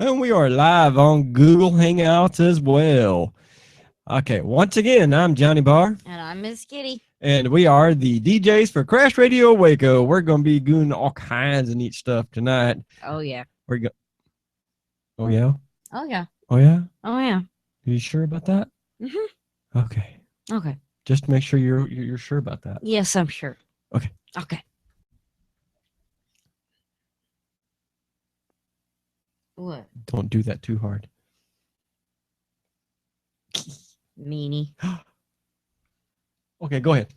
And we are live on Google Hangouts as well. Okay, once again, I'm Johnny Bar. And I'm Miss Kitty. And we are the DJs for Crash Radio Waco. We're going to be doing all kinds of neat stuff tonight. Oh, yeah. Oh, yeah? Oh, yeah. Oh, yeah? Oh, yeah. Are you sure about that? Mm-hmm. Okay. Okay. Just make sure you're sure about that. Yes, I'm sure. Okay. Okay. What? Don't do that too hard. Meanie. Okay, go ahead.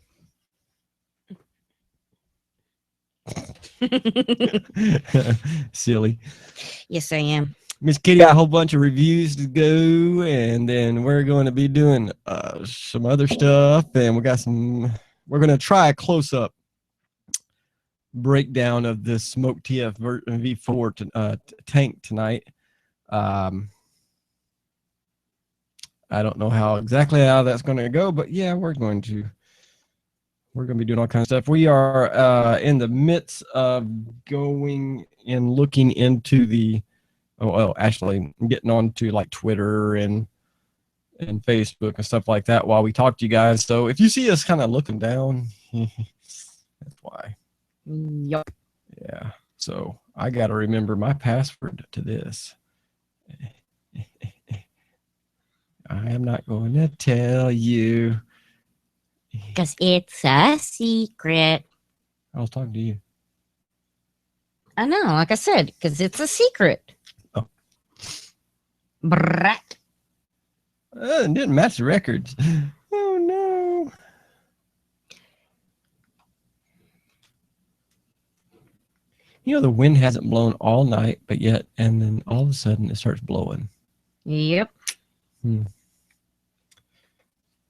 Silly. Yes, I am. Miss Kitty got a whole bunch of reviews to go, and then we're going to be doing some other stuff, and we're going to try a close-up breakdown of this Smoke TF V4 tank tonight. I don't know exactly how that's going to go, but yeah, we're going to be doing all kinds of stuff. We are in the midst of going and looking into the actually getting on to like Twitter and Facebook and stuff like that while we talk to you guys. So if you see us kind of looking down, that's why. Yup. Yeah. So I got to remember my password to this. I am not going to tell you. Because it's a secret. I was talking to you. I know, like I said, because it's a secret. Oh. Brat. It didn't match the records. Oh, no. You know, the wind hasn't blown all night, and then all of a sudden it starts blowing. Yep.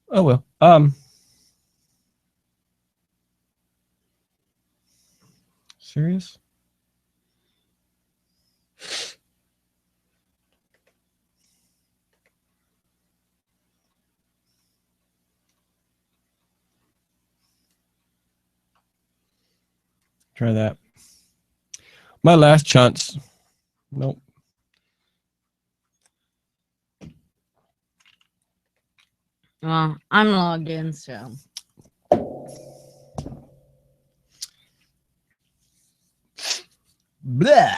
Oh, well. Serious? Try that. My last chance. Nope. Well, I'm logged in, so. Blah.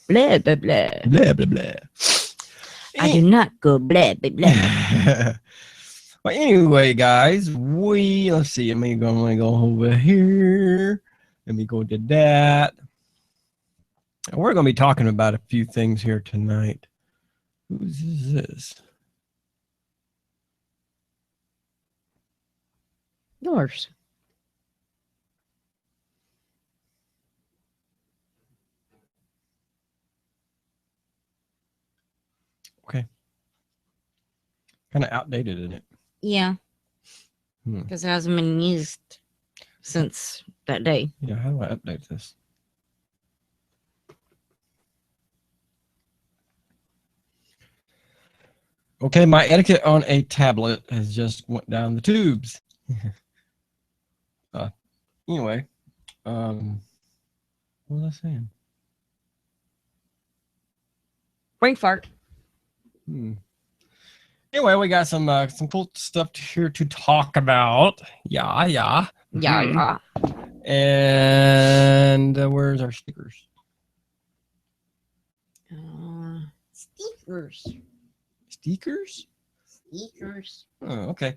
Blah, blah, blah. Blah, blah, blah. I do not go blah, blah, blah. Well, anyway, guys, let's see. Let me go over here. Let me go to that. And we're going to be talking about a few things here tonight. Who's this? Yours. Okay. Kind of outdated, isn't it? Yeah. Because it hasn't been used since that day. Yeah, how do I update this? Okay, my etiquette on a tablet has just went down the tubes. Anyway, what was I saying? Brain fart. Anyway, we got some cool stuff here to talk about. Yeah. And where's our stickers? Stickers. Oh, okay.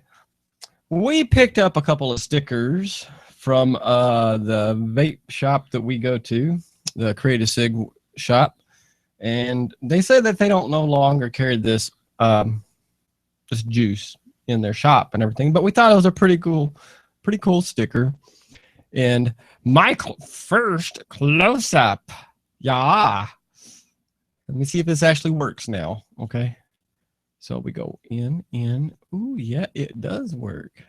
We picked up a couple of stickers from the vape shop that we go to, the Creative Sig shop, and they said that they don't no longer carry this this juice in their shop and everything. But we thought it was a pretty cool sticker. And my first close up, yeah. Let me see if this actually works now. Okay. So we go in. Ooh, yeah, it does work.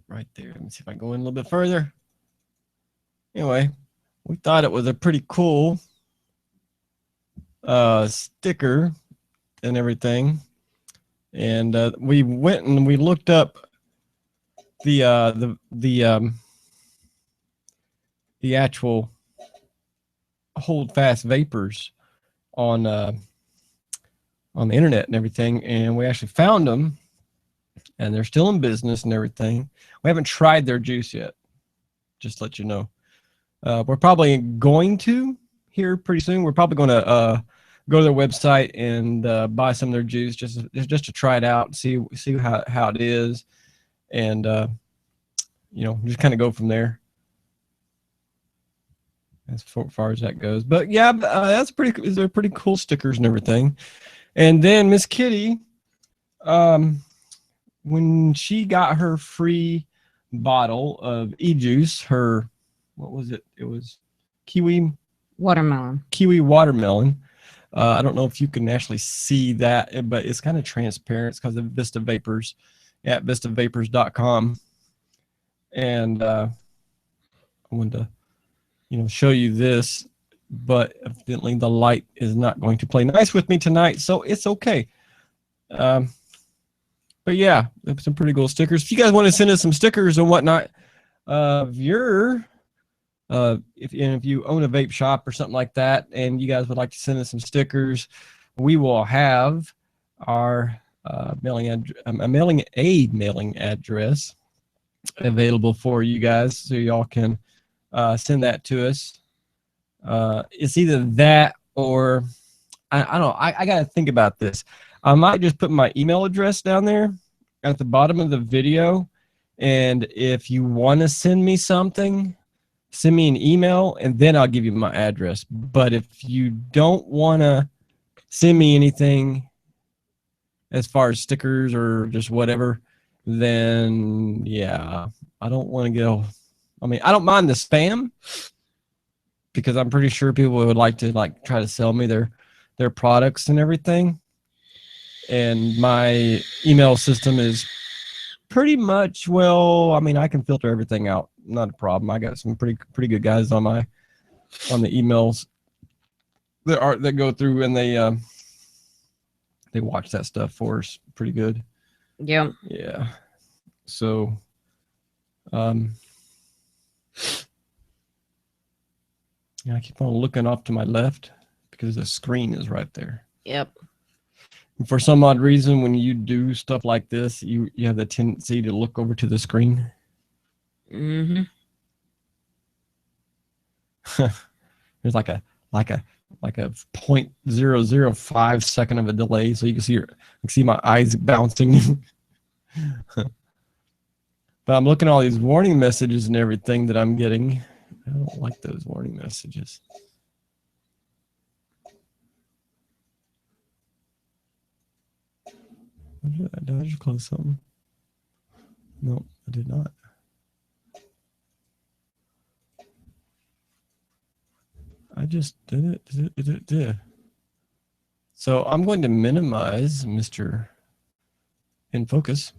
Right there. Let me see if I can go in a little bit further. Anyway, we thought it was a pretty cool sticker and everything. And we went and we looked up the the actual HoldFastVapors on the internet and everything, and we actually found them, and they're still in business and everything. We haven't tried their juice yet, just to let you know. We're probably going to here pretty soon. We're probably going to go to their website and buy some of their juice just to try it out and see how it is, and you know, just kind of go from there as far as that goes. But yeah, they're pretty cool stickers and everything. And then Miss Kitty, when she got her free bottle of e-juice, her, what was it? It was kiwi watermelon. I don't know if you can actually see that, but it's kind of transparent. It's because of Vista Vapors at vistavapors.com. And I wanted to, you know, show you this, but evidently the light is not going to play nice with me tonight, so it's okay. But yeah, some pretty cool stickers. If you guys want to send us some stickers and whatnot, if you own a vape shop or something like that, and you guys would like to send us some stickers, we will have our mailing address available for you guys, so y'all can send that to us. It's either that or I don't know. I got to think about this. I might just put my email address down there at the bottom of the video, and if you want to send me something, send me an email, and then I'll give you my address. But if you don't want to send me anything as far as stickers or just whatever, then yeah, I don't want to go. I mean, I don't mind the spam, because I'm pretty sure people would like to try to sell me their products and everything. And my email system is pretty much, well, I mean, I can filter everything out. Not a problem. I got some pretty good guys on the emails that go through, and they watch that stuff for us pretty good. Yeah. Yeah. So yeah, I keep on looking off to my left because the screen is right there. Yep. And for some odd reason, when you do stuff like this, you have the tendency to look over to the screen. Mm-hmm. There's like a 0.005 second of a delay, so you can see my eyes bouncing. But I'm looking at all these warning messages and everything that I'm getting. I don't like those warning messages. Did I just close something? No, I did not. I just did it. Did. So I'm going to minimize Mr. In Focus.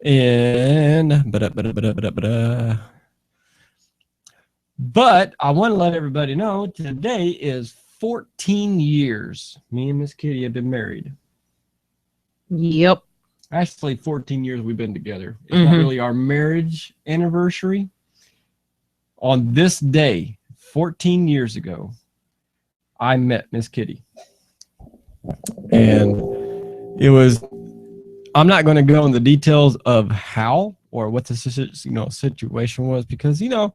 And but I want to let everybody know today is 14 years. Me and Miss Kitty have been married. Yep. Actually, 14 years we've been together. It's not really our marriage anniversary. On this day, 14 years ago, I met Miss Kitty. And it was, I'm not going to go into the details of how or what the situation was, because, and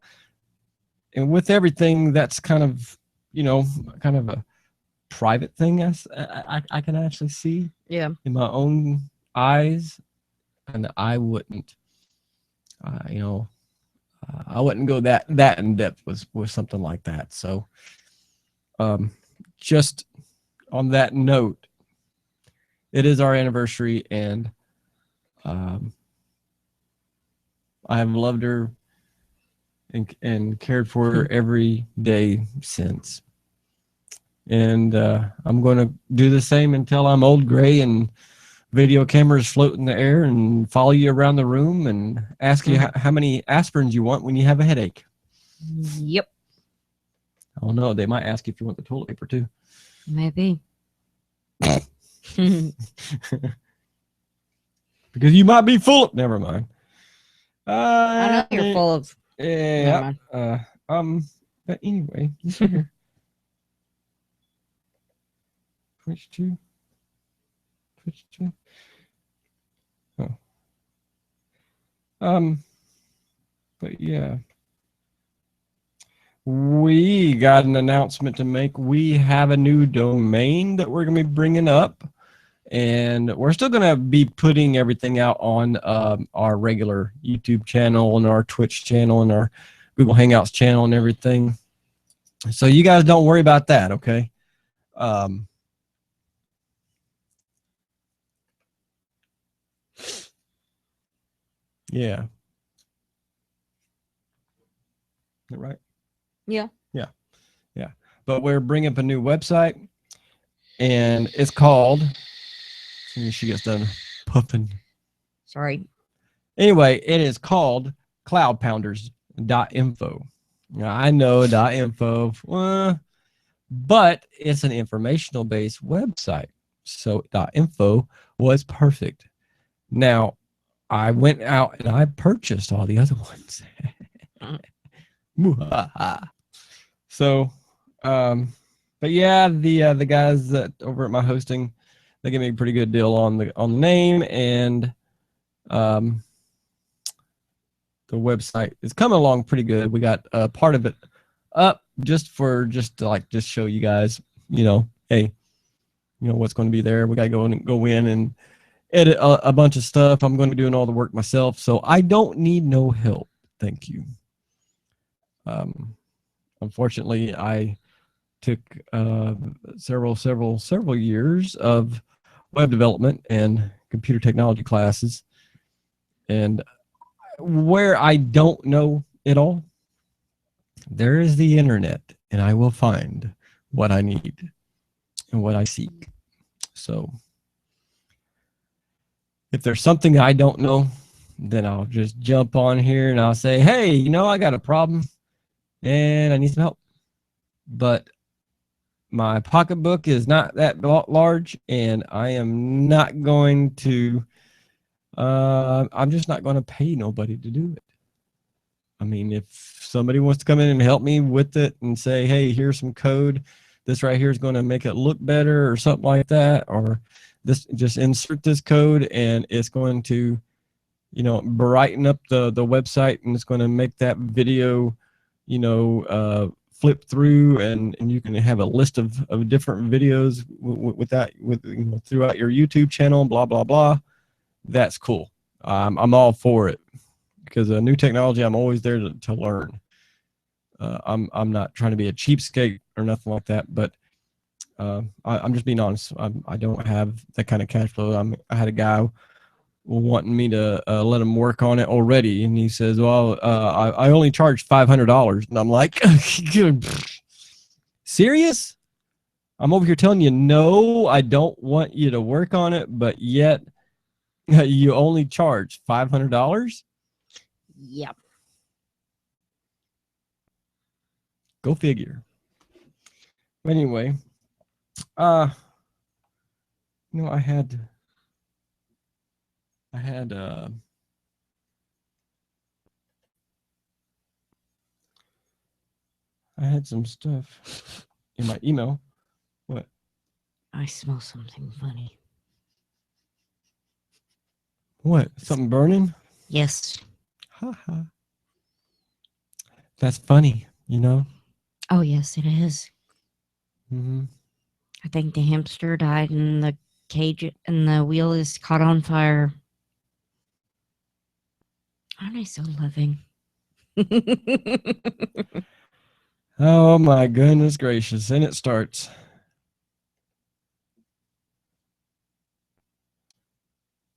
with everything, that's kind of a private thing. I can actually see in my own eyes, and I wouldn't, I wouldn't go that in depth with something like that. So, just on that note, it is our anniversary, and I have loved her and cared for her every day since. And I'm going to do the same until I'm old, gray, and video cameras float in the air and follow you around the room and ask you how many aspirins you want when you have a headache. Yep. Oh no, they might ask if you want the toilet paper too. Maybe. Because you might be full of, never mind. I know you're full of Yeah. But anyway, this right here. 22. 22. Oh. But yeah. We got an announcement to make. We have a new domain that we're going to be bringing up, and we're still going to be putting everything out on our regular YouTube channel and our Twitch channel and our Google Hangouts channel and everything. So you guys don't worry about that, okay? Yeah. Is that right? Yeah. Yeah. Yeah. But we're bringing up a new website, and it's called, she gets done puffing. Sorry. Anyway, it is called cloudpounders.info. Now, I know .info, but it's an informational based website. So .info was perfect. Now, I went out and I purchased all the other ones. So, but yeah, the guys that over at my hosting, they gave me a pretty good deal on the name, and the website is coming along pretty good. We got part of it up just to show you guys, hey, what's going to be there. We got to go in and edit a bunch of stuff. I'm going to be doing all the work myself, so I don't need no help. Thank you. Unfortunately, I took several years of web development and computer technology classes, and where I don't know it all, there is the internet, and I will find what I need and what I seek. So if there's something I don't know, then I'll just jump on here and I'll say, hey, I got a problem and I need some help. But my pocketbook is not that large, and I am not going to, I'm just not going to pay nobody to do it. I mean, if somebody wants to come in and help me with it and say, hey, here's some code, this right here is going to make it look better or something like that, or this, just insert this code and it's going to, brighten up the website, and it's going to make that video, flip through, and you can have a list of different videos throughout your YouTube channel, blah, blah, blah. That's cool. I'm all for it, because new technology, I'm always there to learn. I'm not trying to be a cheapskate or nothing like that, but I'm just being honest. I don't have that kind of cash flow. I had a guy wanting me to let him work on it already, and he says, well, I only charge $500, and I'm like, serious? I'm over here telling you, no, I don't want you to work on it, but yet you only charge $500? Yep. Go figure. Anyway, I had some stuff in my email. What? I smell something funny. What? Something burning? Yes. Haha. That's funny, Oh, yes, it is. Mm-hmm. I think the hamster died and the cage and the wheel is caught on fire. Aren't I so loving? Oh my goodness gracious. And it starts.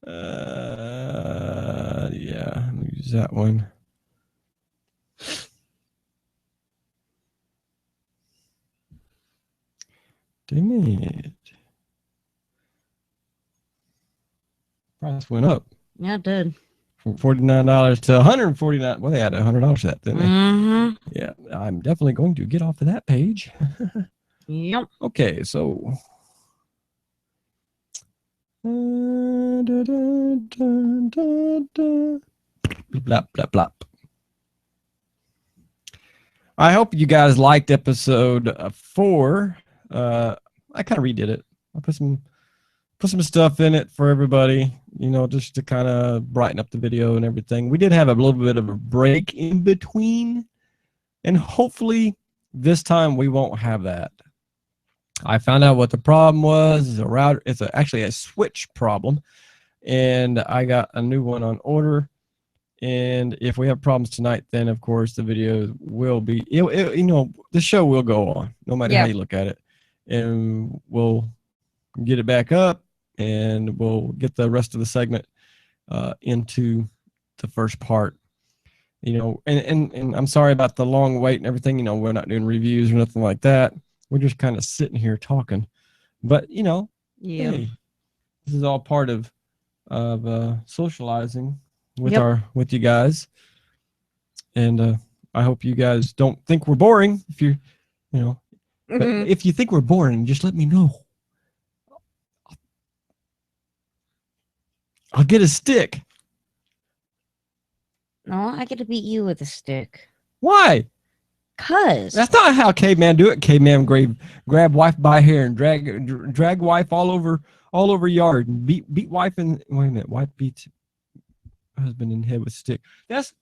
Yeah, let me use that one. Dang it. Price went up. Yeah, it did. From $49 to $149. Well, they had $100 for that, didn't they? Mm-hmm. Yeah, I'm definitely going to get off of that page. Yep. Okay, so blop, blop, blop. I hope you guys liked episode 4. I kind of redid it. I put some stuff in it for everybody, just to kind of brighten up the video and everything. We did have a little bit of a break in between, and hopefully this time we won't have that. I found out what the problem was. It's a router. It's actually a switch problem, and I got a new one on order. And if we have problems tonight, then of course the video will be, the show will go on no matter how you look at it, and we'll get it back up, and we'll get the rest of the segment into the first part. And I'm sorry about the long wait and everything. We're not doing reviews or nothing like that. We're just kind of sitting here talking. But hey, this is all part of socializing with you guys. And I hope you guys don't think we're boring. If but if you think we're boring, just let me know. I'll get a stick. No, I get to beat you with a stick. Why? Cause that's not how caveman do it. Caveman grab wife by hair and drag wife all over yard and beat wife and wait a minute, wife beats husband in the head with stick. That's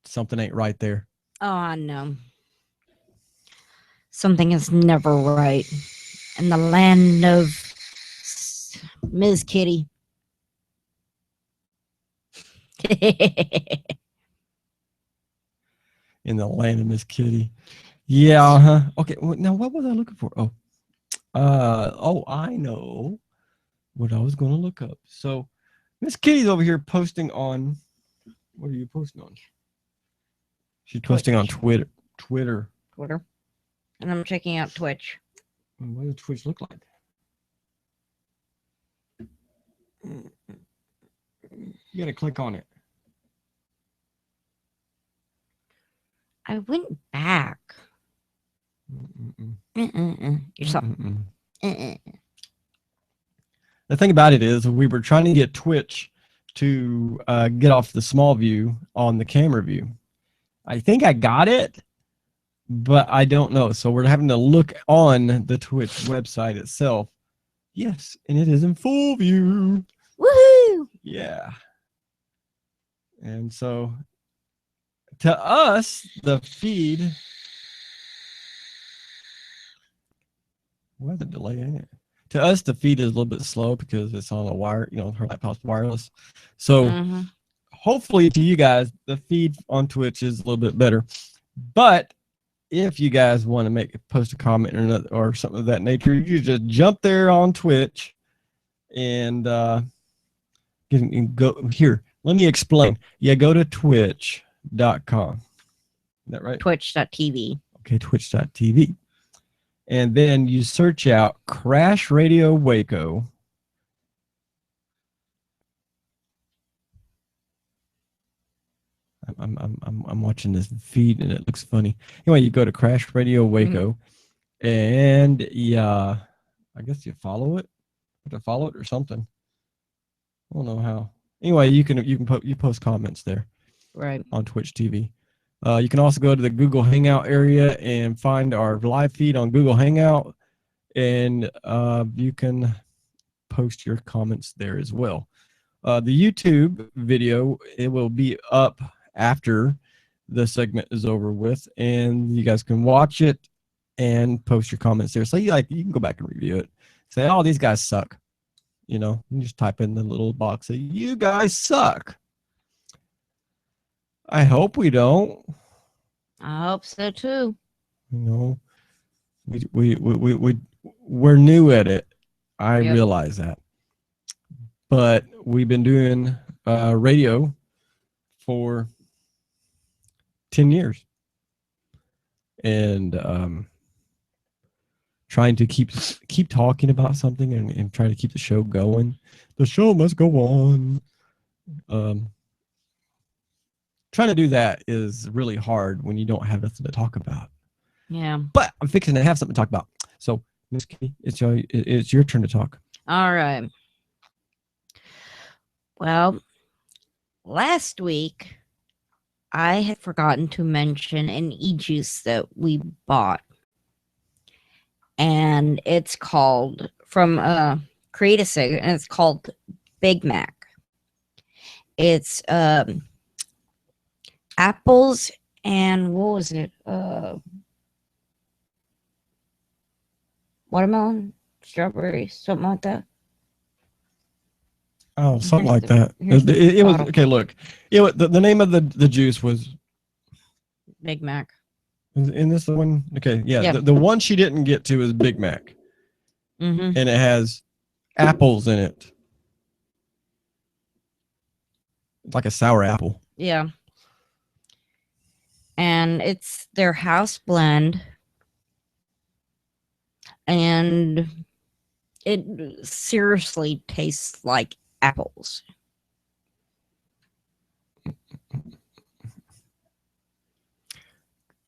something ain't right there. Oh, I know. Something is never right in the land of Ms. Kitty. In the land of Miss Kitty. Yeah, okay, well, now what was I looking for? I know what I was going to look up. So Miss Kitty's over here posting on, what are you posting on? She's posting on Twitter. And I'm checking out Twitch. What does Twitch look like? You gotta click on it. I went back. Yourself. The thing about it is, we were trying to get Twitch to get off the small view on the camera view. I think I got it, but I don't know. So we're having to look on the Twitch website itself. Yes, and it is in full view. Woohoo! Yeah. And so to us, the feed. What's the delay in it? To us, the feed is a little bit slow because it's on a wire, her laptop's wireless. So hopefully to you guys, the feed on Twitch is a little bit better. But if you guys want to post a comment or something of that nature, you just jump there on Twitch and go here. Let me explain. Yeah, go to twitch.com. Is that right? Twitch.tv. Okay, twitch.tv. And then you search out Crash Radio Waco. I'm watching this feed and it looks funny. Anyway, you go to Crash Radio Waco, and yeah, I guess you follow it. You have to follow it or something. I don't know how. Anyway, you post comments there, right, on Twitch TV. You can also go to the Google Hangout area and find our live feed on Google Hangout, and you can post your comments there as well. The YouTube video, it will be up after the segment is over with, and you guys can watch it and post your comments there. So you can go back and review it. Say, oh, these guys suck. You just type in the little box, say, you guys suck. I hope we don't. I hope so too. We're new at it. I realize that. But we've been doing radio for 10 years. And trying to keep talking about something and trying to keep the show going. The show must go on. Trying to do that is really hard when you don't have nothing to talk about. Yeah. But I'm fixing to have something to talk about. So, Miss Kitty, it's your turn to talk. All right. Well, last week I had forgotten to mention an e-juice that we bought, and it's called from Create a Cig, and it's called Big Mac. It's apples and what was it? Watermelon, strawberry, something like that. Oh, something like that. Here's the It was bottle. okay. Look, the name of the juice was. Big Mac. In this the one? Okay, yeah. Yeah. The one she didn't get to is Big Mac, Mm-hmm. and it has apples in it, like a sour apple. Yeah. And it's their house blend, and it seriously tastes like apples.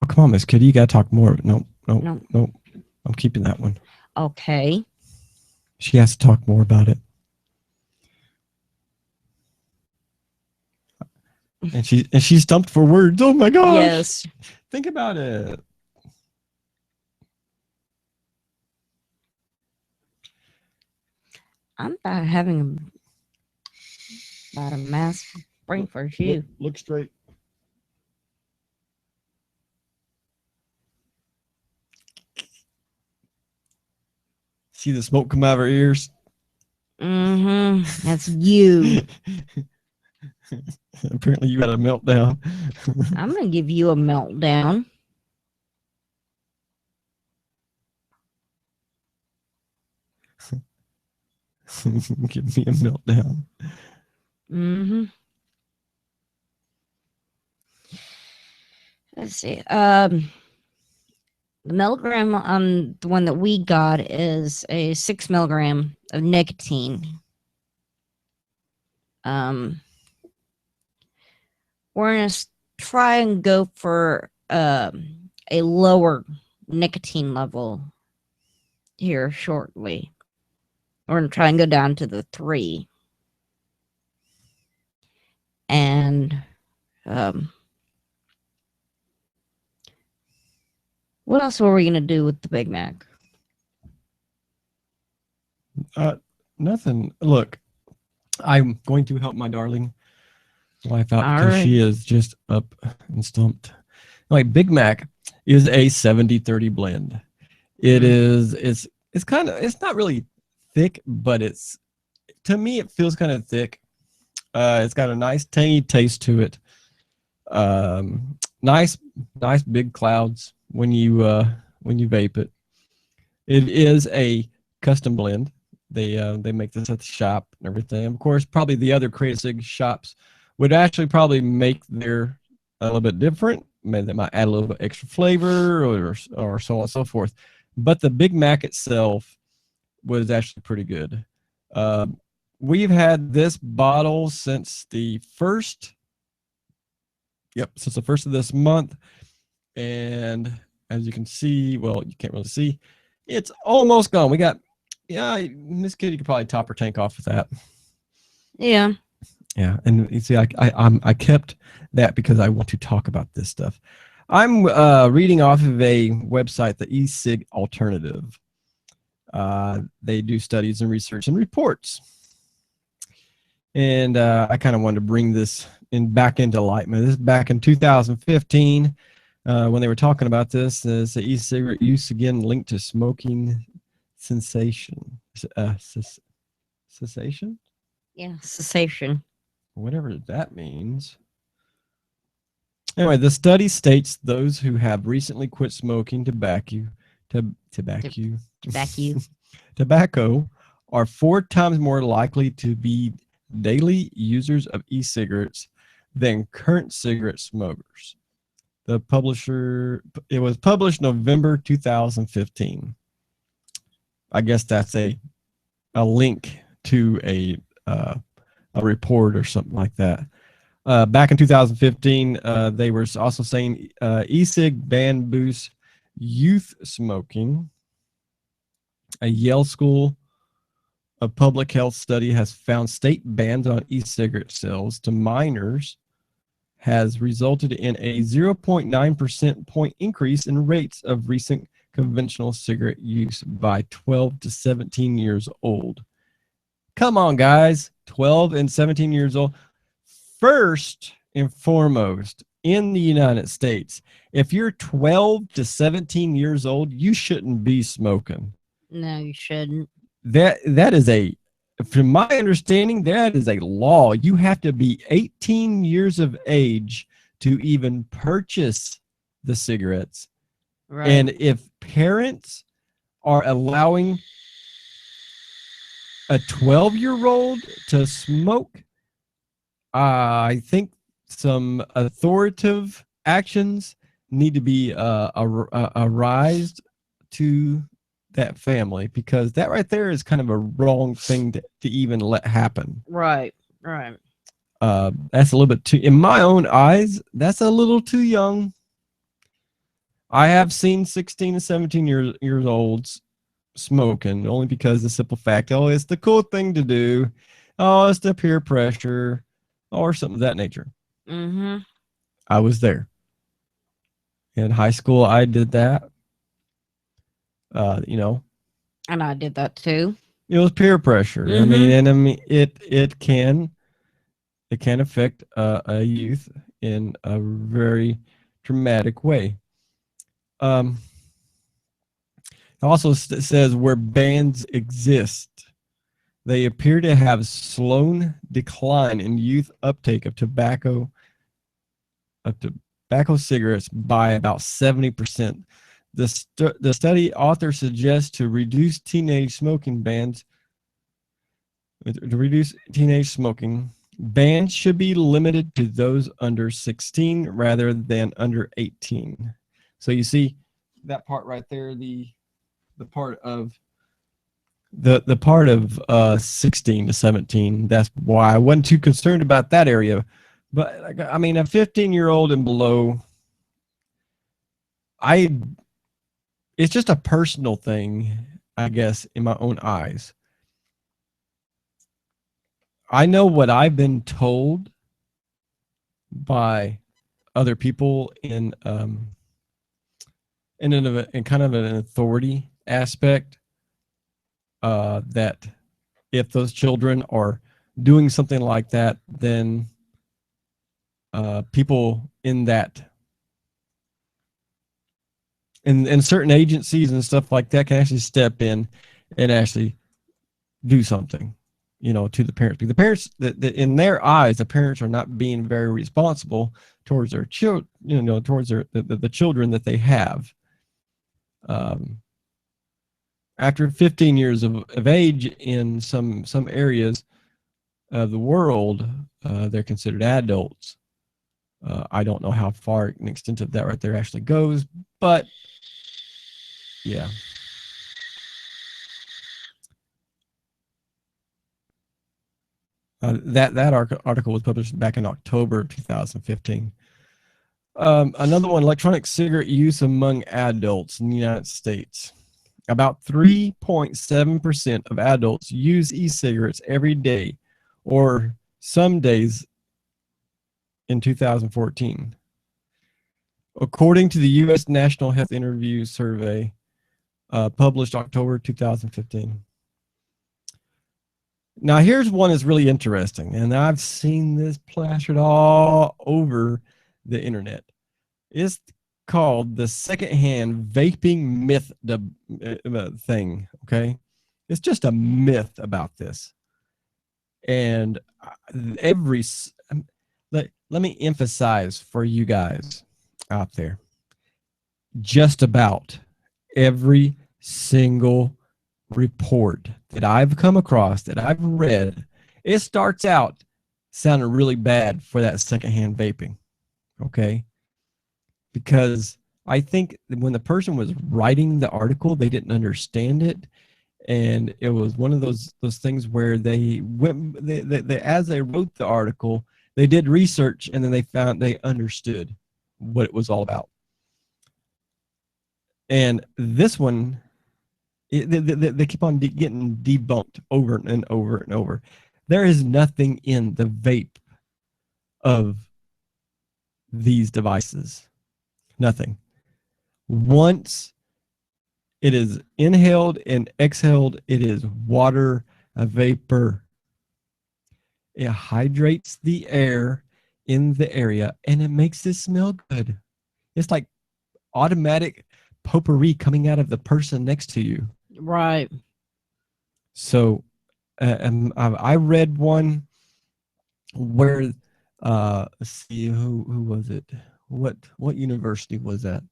Oh, come on, Miss Kitty, you gotta talk more. No. No. I'm keeping that one. Okay. She has to talk more about it. And she's stumped for words. Oh my gosh. Yes. Think about it. I'm about having about a mass brain for you. Look straight. See the smoke come out of her ears? Mm-hmm. That's you. Apparently you had a meltdown. I'm gonna give you a meltdown. Give me a meltdown. Mm-hmm. Let's see. The milligram on the one that we got is a 6 milligram of nicotine. We're gonna try and go for a lower nicotine level here shortly. We're gonna try and go down to the 3. And what else were we gonna do with the Big Mac? Nothing. Look, I'm going to help my darling wife out All because right. she is just up and stumped. Like Big Mac is a 70-30 blend. It is. It's kind of. It's not really thick, but it's, to me it feels kind of thick. It's got a nice tangy taste to it. Nice big clouds when you vape it. It is a custom blend. They make this at the shop and everything. Of course, probably the other Create a Cig shops would actually probably make their a little bit different. Maybe they might add a little bit extra flavor or so on and so forth. But the Big Mac itself was actually pretty good. We've had this bottle since the first. Yep, since the first of this month, and as you can see, well, you can't really see, it's almost gone. We got, yeah, Miss Kitty could probably top her tank off with that. Yeah. Yeah, and you see, I kept that because I want to talk about this stuff. I'm reading off of a website, the eCig Alternative. They do studies and research and reports, and I kind of wanted to bring this back into enlightenment. This is back in 2015 when they were talking about this. The e-cigarette use again linked to smoking cessation. Cessation? Yeah, cessation. Whatever that means. Anyway, the study states those who have recently quit smoking tobacco are 4 times more likely to be daily users of e-cigarettes than current cigarette smokers. It was published November 2015. I guess that's a link to a report or something like that. Back in 2015, they were also saying e-cig ban boosts youth smoking. A Yale School a public health study has found state bans on e-cigarette sales to minors has resulted in a 0.9% point increase in rates of recent conventional cigarette use by 12 to 17 years old. Come on, guys. 12 and 17 years old. First and foremost, in the United States, if you're 12 to 17 years old, you shouldn't be smoking. No, you shouldn't. That is a, from my understanding, that is a law. You have to be 18 years of age to even purchase the cigarettes. Right. And if parents are allowing a 12-year-old to smoke, I think some authoritative actions need to be arised to that family, because that right there is kind of a wrong thing to even let happen. Right, right. That's a little bit too, in my own eyes, that's a little too young. I have seen 16 to 17 years olds smoking, only because the simple fact, oh, it's the cool thing to do. Oh, it's the peer pressure or something of that nature. Mm-hmm. I was there. In high school, I did that. You know. And I did that too. It was peer pressure. Mm-hmm. I mean, it can affect a youth in a very dramatic way. It also says where bans exist, they appear to have slowed decline in youth uptake of tobacco cigarettes by about 70%. The study author suggests to reduce teenage smoking, bans should be limited to those under 16 rather than under 18. So you see that part right there, the part of the part of 16 to 17. That's why I wasn't too concerned about that area. But I mean, a 15-year-old and below, it's just a personal thing, I guess, in my own eyes. I know what I've been told by other people in kind of an authority aspect, that if those children are doing something like that, then people in that in certain agencies and stuff like that can actually step in and actually do something, you know, to the parents. Because the parents, in their eyes, the parents are not being very responsible towards their children, you know, towards the children that they have. After 15 years of age in some areas of the world, they're considered adults. I don't know how far an extent of that right there actually goes, but yeah. That article was published back in October of 2015. Another one, electronic cigarette use among adults in the United States. About 3.7% of adults use e-cigarettes every day, or some days in 2014. According to the U.S. National Health Interview Survey, published October 2015. Now, here's one that's really interesting, and I've seen this plastered all over the internet. It's called the secondhand vaping myth thing, okay? It's just a myth about this. And let me emphasize for you guys out there, just about every single report that I've come across, that I've read, it starts out sounding really bad for that secondhand vaping, okay? Because I think when the person was writing the article, they didn't understand it, and it was one of those things where they went, as they wrote the article, they did research, and then they understood what it was all about. And this one They keep on getting debunked over and over and over. There is nothing in the vape of these devices. Nothing. Once it is inhaled and exhaled, it is water, a vapor. It hydrates the air in the area, and it makes it smell good. It's like automatic potpourri coming out of the person next to you. Right. So I read one where let's see, who was it? What university was that?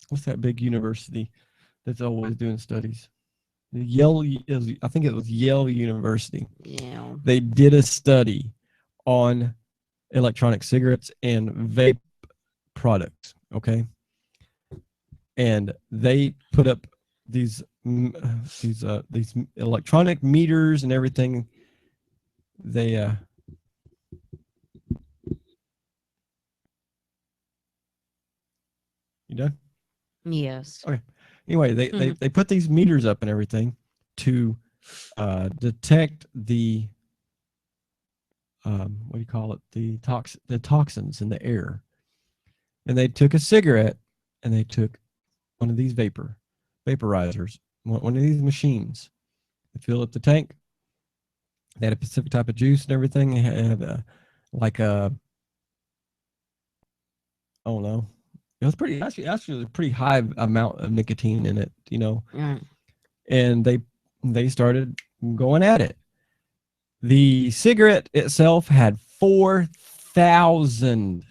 What's that big university that's always doing studies? Yale, I think it was Yale University. Yeah. They did a study on electronic cigarettes and vape products. Okay, and they put up these electronic meters and everything. They you done? Yes. Okay. Anyway, they put these meters up and everything to detect the what do you call it? The toxins in the air. And they took a cigarette and they took one of these vaporizers, one of these machines. They fill up the tank. They had a specific type of juice and everything. They had like a, I don't know. It was pretty actually a pretty high amount of nicotine in it, you know. Mm. And they started going at it. The cigarette itself had 4,000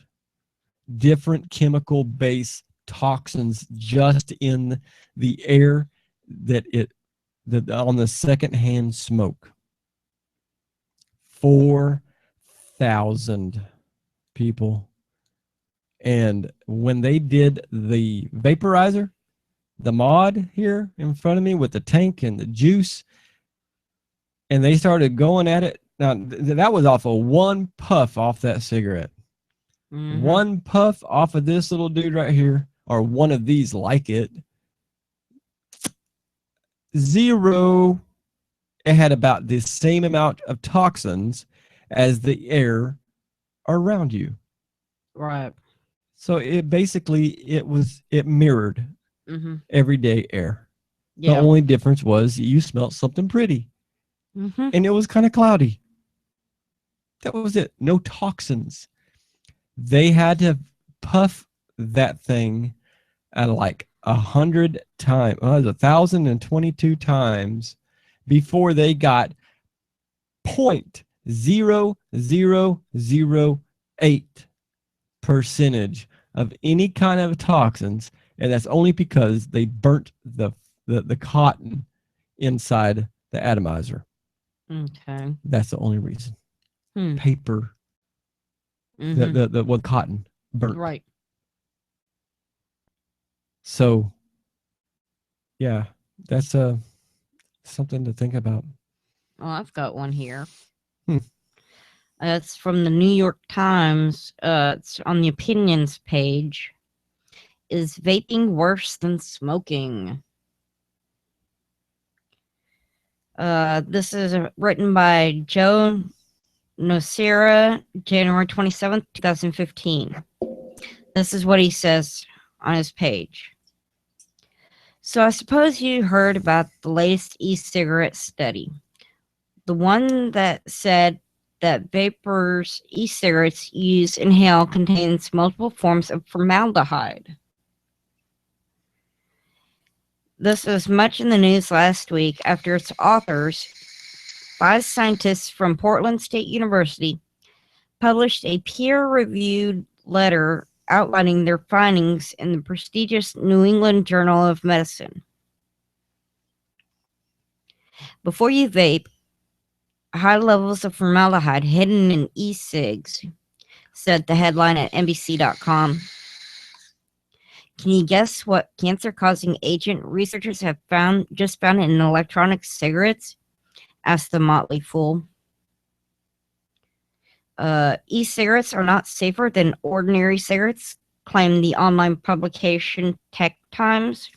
different chemical based toxins just in the air that on the secondhand smoke. 4,000 people. And when they did the vaporizer, the mod here in front of me with the tank and the juice, and they started going at it. Now, that was off of one puff off that cigarette. Mm-hmm. One puff off of this little dude right here, or one of these like it. Zero. It had about the same amount of toxins as the air around you. Right. So it basically it mirrored everyday air. Yeah. The only difference was you smelled something pretty, and it was kind of cloudy. That was it. No toxins. They had to puff that thing at like 100 times, 1,022 times before they got 0.0008% of any kind of toxins, and that's only because they burnt the cotton inside the atomizer. Okay. That's the only reason. Paper, Mm-hmm. the cotton burnt. Right. So, yeah, that's something to think about. Oh, I've got one here. It's from the New York Times. It's on the opinions page. Is vaping worse than smoking? This is written by Joe Nocera, January 27th, 2015. This is what he says on his page. So I suppose you heard about the latest e-cigarette study. The one that said that vapors e-cigarettes use inhale contains multiple forms of formaldehyde. This was much in the news last week after its authors, 5 scientists from Portland State University, published a peer-reviewed letter outlining their findings in the prestigious New England Journal of Medicine. Before you vape, high levels of formaldehyde hidden in e-cigs, said the headline at NBC.com. Can you guess what cancer-causing agent researchers have found in electronic cigarettes? Asked the Motley Fool. E-cigarettes are not safer than ordinary cigarettes, claimed the online publication Tech Times.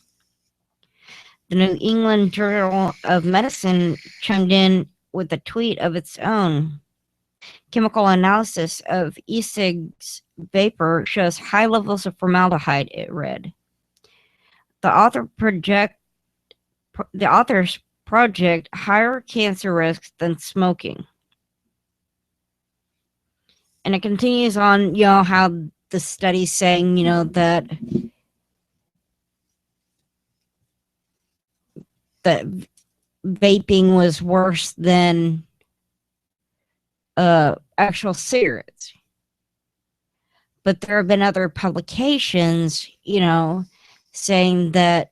The New England Journal of Medicine chimed in with a tweet of its own. Chemical analysis of e-cigs vapor shows high levels of formaldehyde, it read. The authors project higher cancer risks than smoking. And it continues on, how the study's saying, that vaping was worse than actual cigarettes. But there have been other publications, saying that,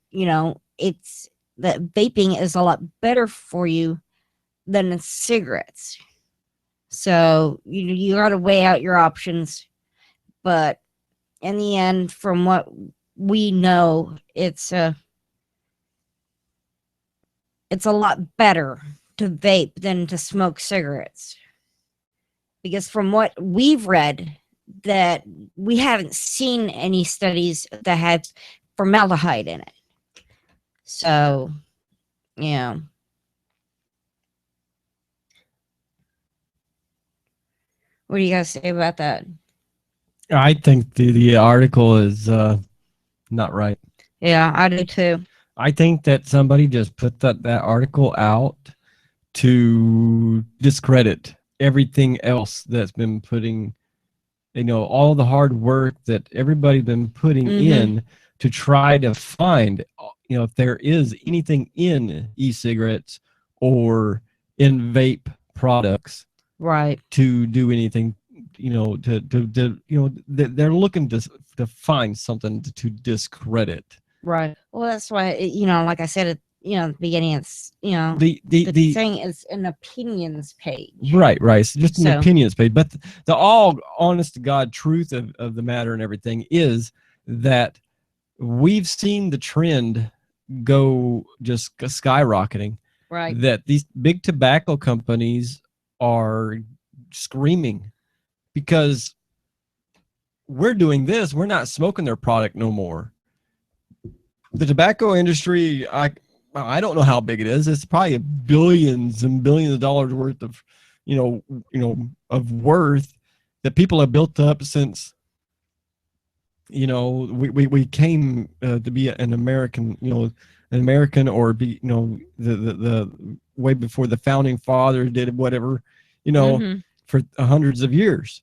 it's that vaping is a lot better for you than cigarettes. So you got to weigh out your options. But in the end, from what we know, it's a lot better to vape than to smoke cigarettes. Because from what we've read, that we haven't seen any studies that have formaldehyde in it. So, yeah. What do you guys say about that? I think the article is not right. Yeah, I do too. I think that somebody just put that article out to discredit everything else that's been putting, all the hard work that everybody's been putting in to try to find, if there is anything in e-cigarettes or in vape products, right, to do anything, they're looking to find something to discredit. Right. Well, that's why, like I said at the beginning, it's the thing is an opinions page. Right. It's just an opinions page. But the all honest to God truth of the matter and everything is that we've seen the trend go just skyrocketing. Right. That these big tobacco companies are screaming because we're doing this. We're not smoking their product no more. The tobacco industry, I don't know how big it is. It's probably billions and billions of dollars worth of, of worth that people have built up since, we came to be an American, or be, the way before the founding fathers did whatever, for hundreds of years,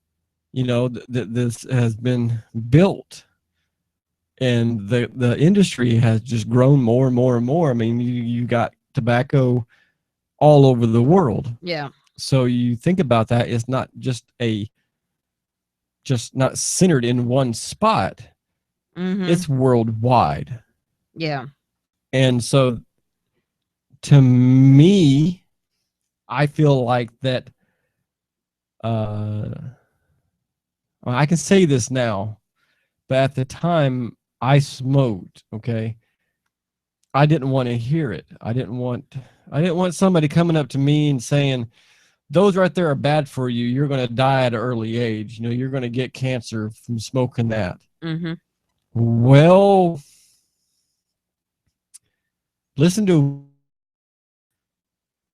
this has been built. And the industry has just grown more and more and more. I mean, you got tobacco all over the world. Yeah. So you think about that, it's not just not centered in one spot. It's worldwide. Yeah. And so to me, I feel like that I can say this now, but at the time I smoked, okay? I didn't want to hear it. I didn't want somebody coming up to me and saying, those right there are bad for you. You're going to die at an early age. You're going to get cancer from smoking that. Well, listen to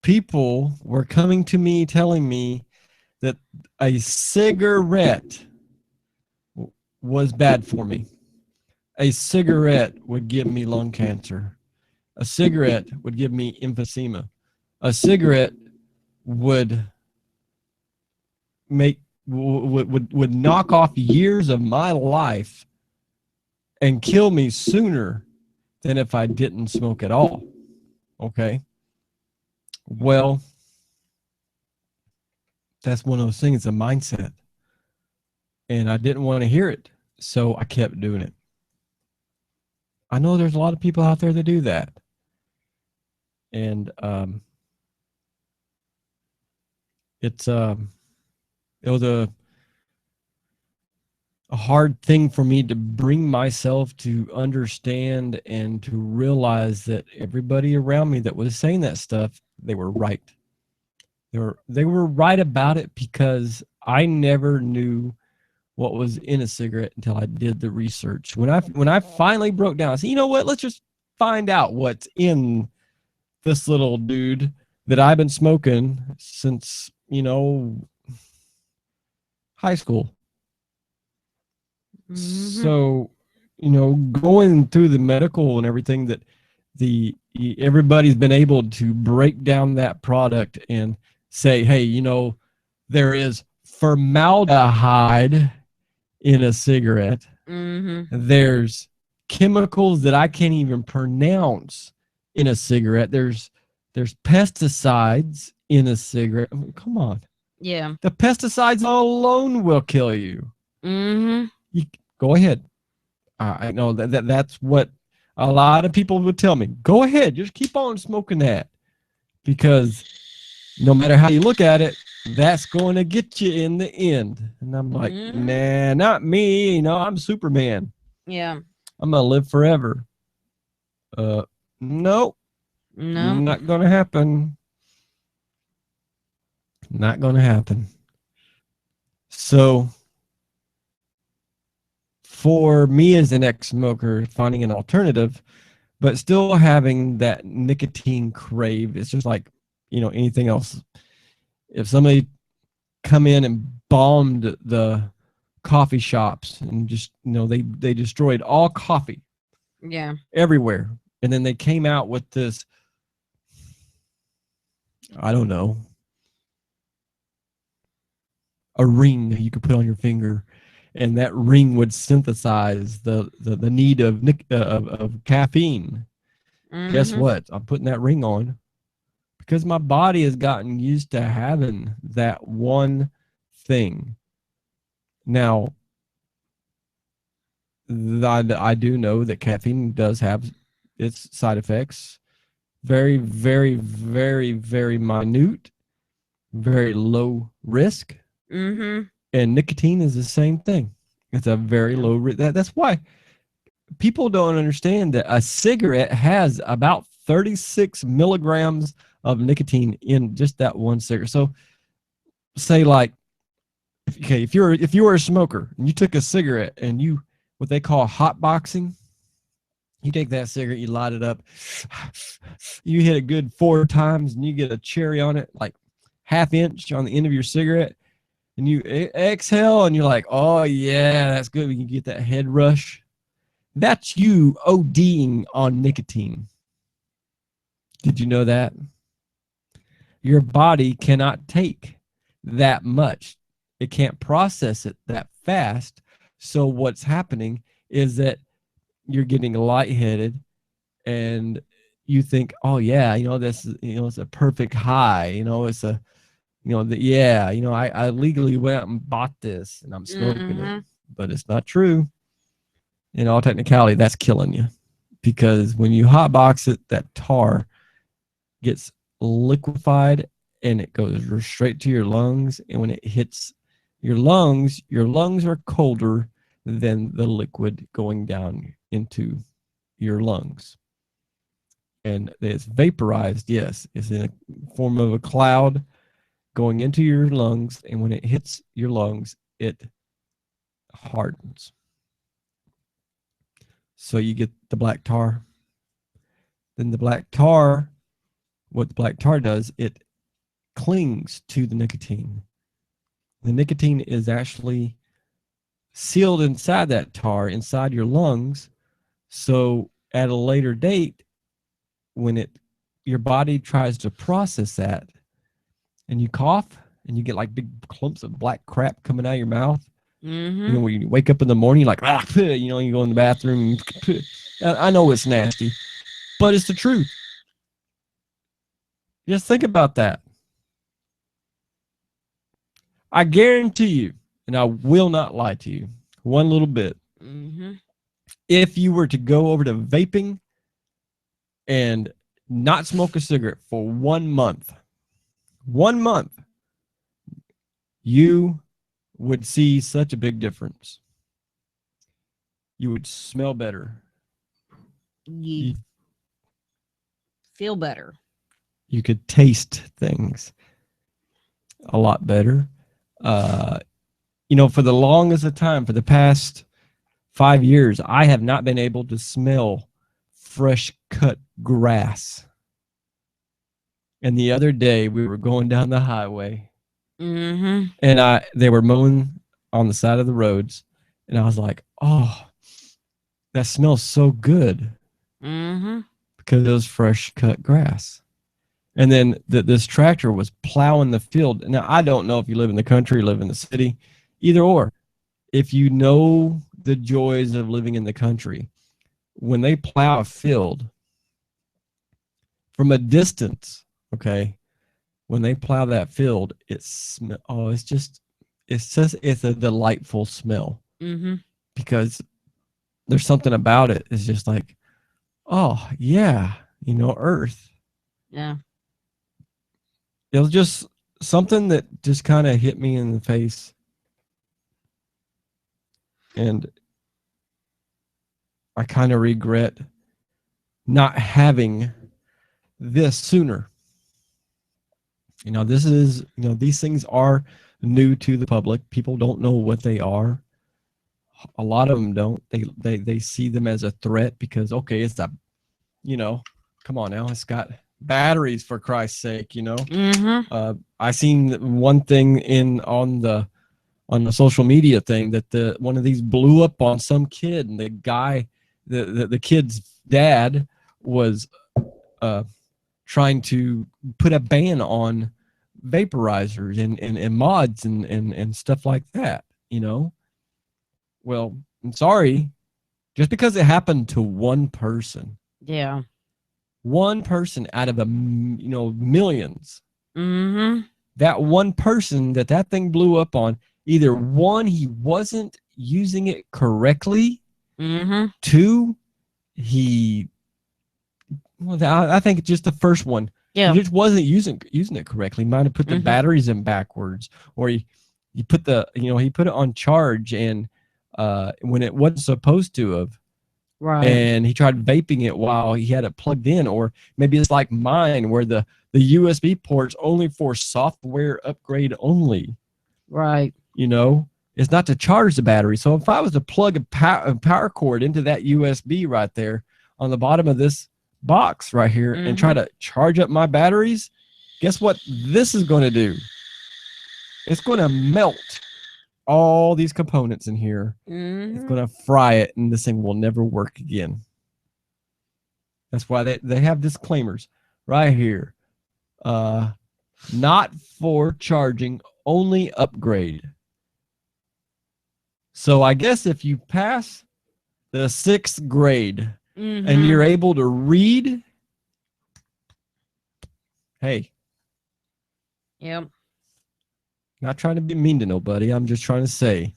people were coming to me telling me that a cigarette was bad for me. A cigarette would give me lung cancer. A cigarette would give me emphysema. A cigarette would knock off years of my life and kill me sooner than if I didn't smoke at all. Okay. Well, that's one of those things, a mindset. And I didn't want to hear it, so I kept doing it. I know there's a lot of people out there that do that. And it was a hard thing for me to bring myself to understand and to realize that everybody around me that was saying that stuff, they were right. They were right about it because I never knew what was in a cigarette until I did the research. When I finally broke down, I said, you know what? Let's just find out what's in this little dude that I've been smoking since, high school. So, going through the medical and everything that everybody's been able to break down that product and say, hey, there is formaldehyde in a cigarette. There's chemicals that I can't even pronounce in a cigarette. There's pesticides in a cigarette. I mean, come on. Yeah. The pesticides alone will kill you. Go ahead. I know that's what a lot of people would tell me. Go ahead, just keep on smoking that, because no matter how you look at it, that's going to get you in the end. And I'm like, nah, not me. I'm Superman. Yeah. I'm gonna live forever. Nope. No, not gonna happen. Not gonna happen. So, for me as an ex-smoker, finding an alternative, but still having that nicotine crave, it's just like, anything else. If somebody come in and bombed the coffee shops and just, they destroyed all coffee. Yeah. Everywhere. And then they came out with this, I don't know, a ring you could put on your finger, and that ring would synthesize the need of caffeine. Guess what? I'm putting that ring on because my body has gotten used to having that one thing. Now, I do know that caffeine does have its side effects. Very, very, very, very minute, very low risk. And nicotine is the same thing. It's a very low risk. That's why people don't understand that a cigarette has about 36 milligrams of nicotine in just that one cigarette. So, say like, okay, if you were a smoker and you took a cigarette and you what they call hot boxing, you take that cigarette, you light it up, you hit it good 4 times, and you get a cherry on it, like ½ inch on the end of your cigarette. And you exhale, and you're like, oh, yeah, that's good. We can get that head rush. That's you ODing on nicotine. Did you know that? Your body cannot take that much. It can't process it that fast. So what's happening is that you're getting lightheaded, and you think, oh, yeah, this, it's a perfect high. It's a, I legally went out and bought this and I'm smoking it, but it's not true. In all technicality, that's killing you, because when you hotbox it, that tar gets liquefied and it goes straight to your lungs. And when it hits your lungs are colder than the liquid going down into your lungs. And it's vaporized, yes. It's in a form of a cloud going into your lungs, and when it hits your lungs, it hardens. So you get the black tar. Then the black tar, what the black tar does, it clings to the nicotine. The nicotine is actually sealed inside that tar, inside your lungs. So at a later date, when your body tries to process that, and you cough, and you get like big clumps of black crap coming out of your mouth. When you wake up in the morning, you're like, you go in the bathroom. I know it's nasty, but it's the truth. Just think about that. I guarantee you, and I will not lie to you one little bit. If you were to go over to vaping and not smoke a cigarette for 1 month, you would see such a big difference. You would smell better. You feel better. You could taste things a lot better. For the longest of time, for the past 5 years, I have not been able to smell fresh cut grass. And the other day we were going down the highway, Mm-hmm. and they were mowing on the side of the roads, and I was like, oh, that smells so good Mm-hmm. because it was fresh cut grass. And then this tractor was plowing the field. Now, I don't know if you live in the country, live in the city, either or. If you know the joys of living in the country, when they plow a field from a distance, okay, when they plow that field, it's a delightful smell Mm-hmm. because there's something about it. It's just like, oh yeah, earth. Yeah. It was just something that just kind of hit me in the face. And I kind of regret not having this sooner. These things are new to the public. People don't know what they are. A lot of them don't. They see them as a threat because, okay, it's that, come on now, it's got batteries for Christ's sake, Mm-hmm. I seen one thing on the social media thing that one of these blew up on some kid, and the guy, the kid's dad was trying to put a ban on vaporizers and mods and stuff like that, Well, I'm sorry, just because it happened to one person Yeah. out of millions, Mm-hmm. that one person that thing blew up on, either one, he wasn't using it correctly, Mm-hmm. two, I think it's just the first one. Yeah. He just wasn't using it correctly. He might have put the batteries in backwards, or he put he put it on charge and when it wasn't supposed to have. Right. And he tried vaping it while he had it plugged in, or maybe it's like mine where the USB port's only for software upgrade only. Right. It's not to charge the battery. So if I was to plug a power cord into that USB right there on the bottom of this box right here and try to charge up my batteries, guess what this is going to do? It's going to melt all these components in here. It's going to fry it, and this thing will never work again. That's why they have disclaimers right here. Not for charging, only upgrade. So I guess if you pass the 6th grade and you're able to read, hey. Yep. Not trying to be mean to nobody. I'm just trying to say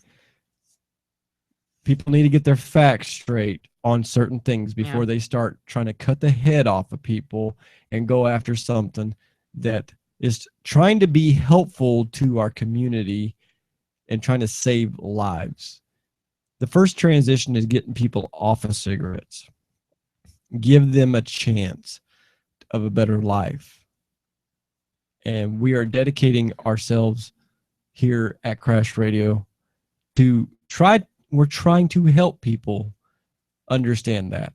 people need to get their facts straight on certain things before they start trying to cut the head off of people and go after something that is trying to be helpful to our community and trying to save lives. The first transition is getting people off of cigarettes. Give them a chance of a better life. And we are dedicating ourselves here at Crash Radio we're trying to help people understand that.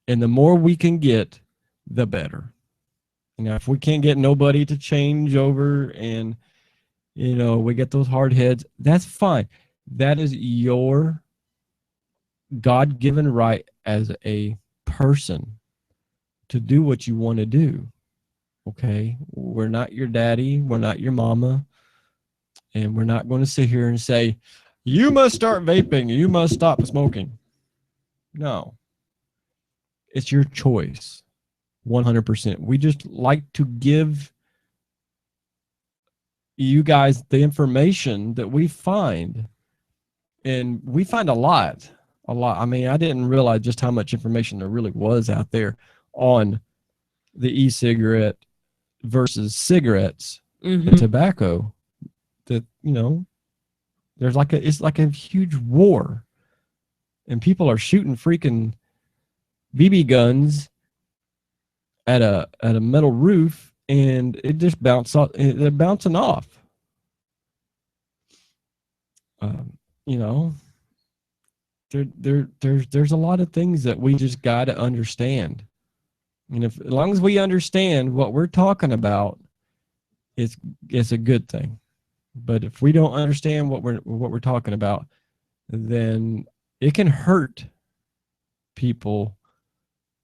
And the more we can get, the better. If we can't get nobody to change over and, we get those hard heads, that's fine. That is your God-given right as a person to do what you want to do. Okay? We're not your daddy. We're not your mama. And we're not going to sit here and say, you must start vaping. You must stop smoking. No. It's your choice. 100%. We just like to give you guys the information that we find. And we find a lot. I mean, I didn't realize just how much information there really was out there on the e-cigarette versus cigarettes and tobacco. That, it's like a huge war, and people are shooting freaking BB guns at a metal roof, and it just they're bouncing off. there's a lot of things that we just got to understand. And as long as we understand what we're talking about, it's a good thing. But if we don't understand what we're talking about, then it can hurt people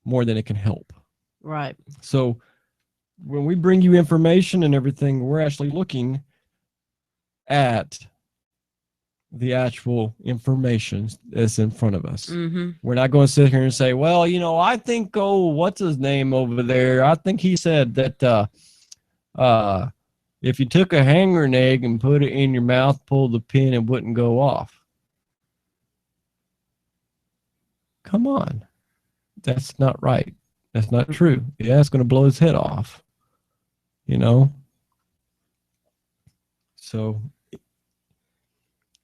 more than it can help. Right. So when we bring you information and everything, we're actually looking at the actual information that's in front of us. Mm-hmm. We're not going to sit here and say, well, you know, I think, what's his name over there? I think he said that if you took a hand grenade and put it in your mouth, pull the pin, it wouldn't go off. Come on. That's not right. That's not true. Yeah, it's going to blow his head off. You know? So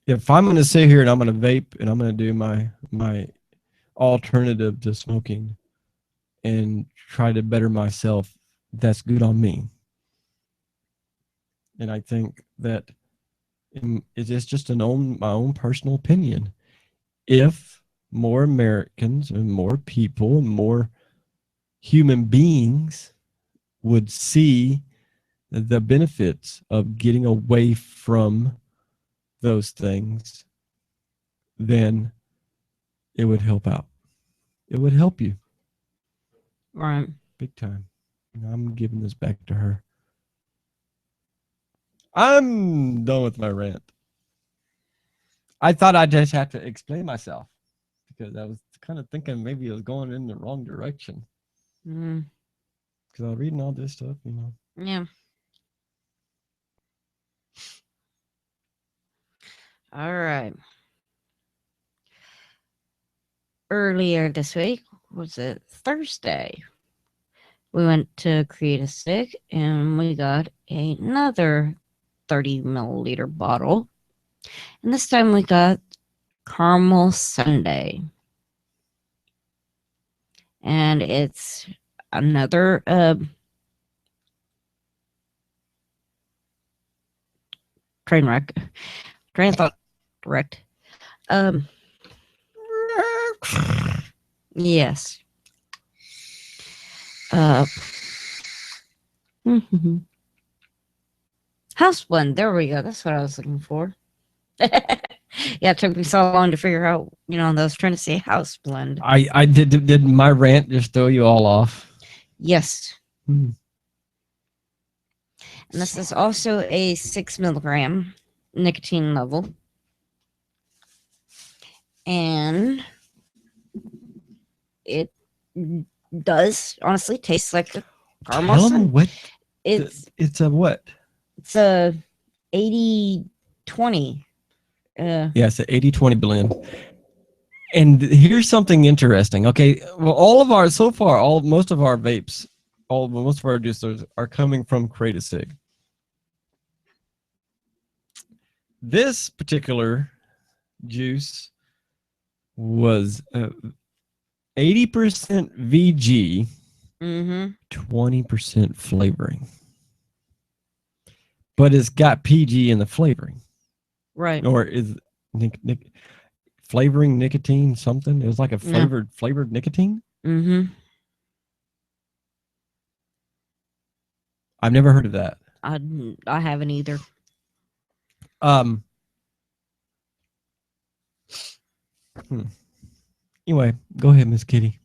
if I'm going to sit here and I'm going to vape and I'm going to do my alternative to smoking and try to better myself, that's good on me. And I think that it's just my own personal opinion. If more Americans and more people and more human beings would see the benefits of getting away from those things, then it would help out. It would help you. Right. Big time. And I'm giving this back to her. I'm done with my rant. I thought I'd just have to explain myself because I was kind of thinking maybe I was going in the wrong direction. Mm. Because I was reading all this stuff, you know. Yeah. All right. Earlier this week, was it Thursday? We went to Create a Cig and we got another 30 milliliter bottle. And this time we got caramel sundae. And it's another train wreck. Train of thought wrecked. Yes. House blend. There we go. That's what I was looking for. Yeah, it took me so long to figure out, you know, I was trying to say house blend. I did my rant just throw you all off? Yes. And this is also a 6 milligram nicotine level. And it does honestly taste like a caramel. Tell them what it's a what? It's a 80-20. Yeah, it's an 80-20 blend. And here's something interesting. Okay, well, most of our vapes, most of our juicers are coming from Create a Cig. This particular juice was 80% VG, 20% flavoring. But it's got PG in the flavoring. Right. Or is flavoring nicotine something? It was like a flavored nicotine? I've never heard of that. I haven't either. Anyway, go ahead, Miss Kitty.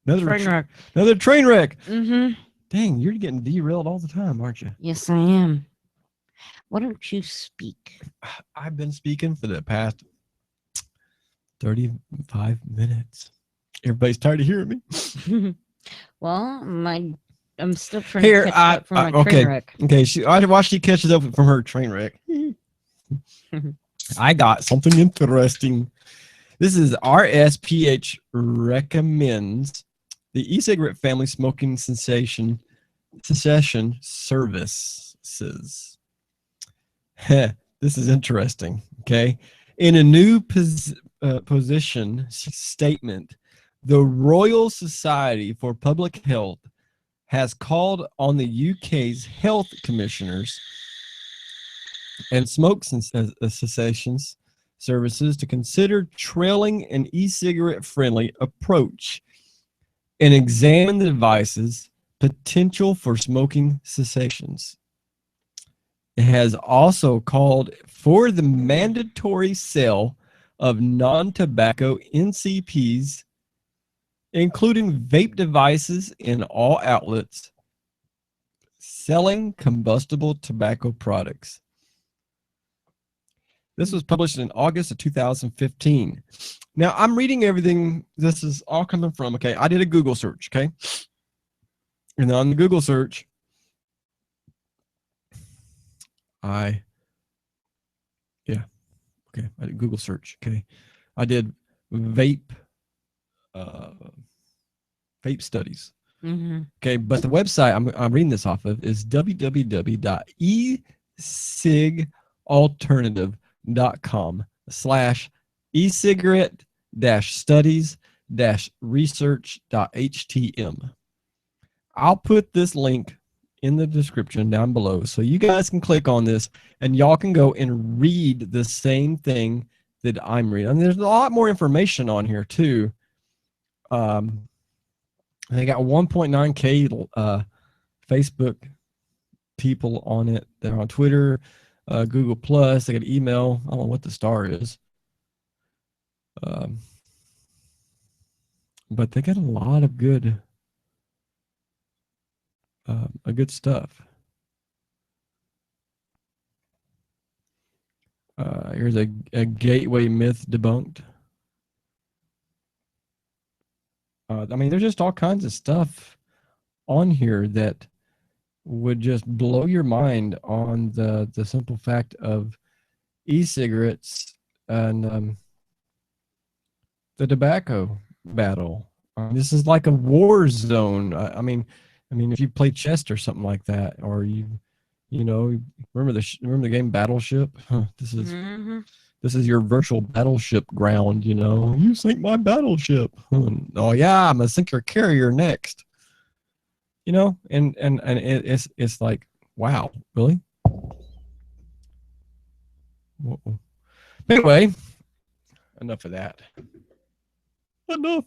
Another train wreck. Dang, you're getting derailed all the time, aren't you? Yes, I am. Why don't you speak? I've been speaking for the past 35 minutes. Everybody's tired of hearing me. Well, I'm still trying to catch up from my train wreck. Okay, while she catches up from her train wreck, I got something interesting. This is RSPH recommends the e-cigarette family smoking cessation services. This is interesting. Okay, in a new position statement, the Royal Society for Public Health has called on the UK's health commissioners and smoke cessations services to consider trailing an e-cigarette friendly approach and examine the device's potential for smoking cessations. It has also called for the mandatory sale of non-tobacco NCPs, including vape devices in all outlets selling combustible tobacco products. This was published in August of 2015. Now, I'm reading everything. This is all coming from, okay, I did a Google search, okay? And on the Google search, I did Google search, okay? I did vape studies. Okay, but the website I'm reading this off of is www.ecigarette-studies-research.htm. I'll put this link in the description down below so you guys can click on this and y'all can go and read the same thing that I'm reading. And there's a lot more information on here too. They got 1.9K Facebook people on it. They're on Twitter, Google Plus. They got email. I don't know what the star is. But they got a lot of good stuff. Here's a gateway myth debunked. I mean, there's just all kinds of stuff on here that would just blow your mind on the simple fact of e-cigarettes and the tobacco battle. This is like a war zone. I mean, if you play chess or something like that, or you know, remember the game Battleship? This is your virtual battleship ground. You know, you sink my battleship. Oh yeah, I'm gonna sink your carrier next. You know, and it's like, wow, really? Whoa. Anyway, enough of that. Enough.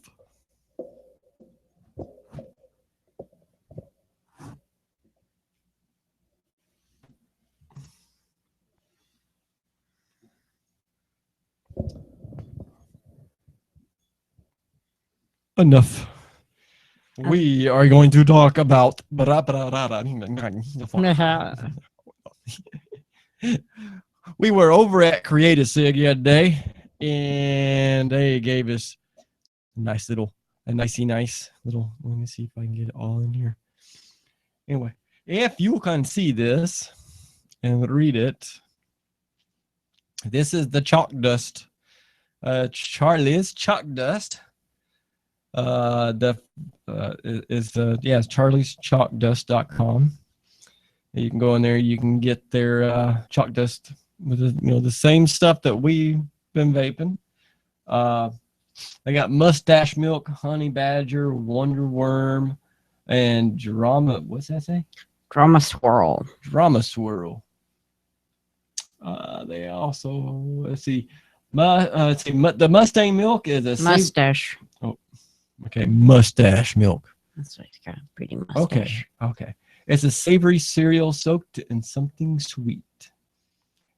Enough. We are going to talk about we were over at Create a Sig the other day, and they gave us a nice little. Let me see if I can get it all in here. Anyway, if you can see this and read it, this is the chalk dust. Charlie's chalk dust. It's charlieschalkdust.com. You can go in there. You can get their chalk dust with the same stuff that we've been vaping. They got mustache milk, honey badger, wonder worm, and drama. What's that say? Drama swirl. Drama swirl. They also let's see. The Mustang milk is a mustache. Okay, mustache milk. That's what it's got. Pretty mustache. Okay. It's a savory cereal soaked in something sweet.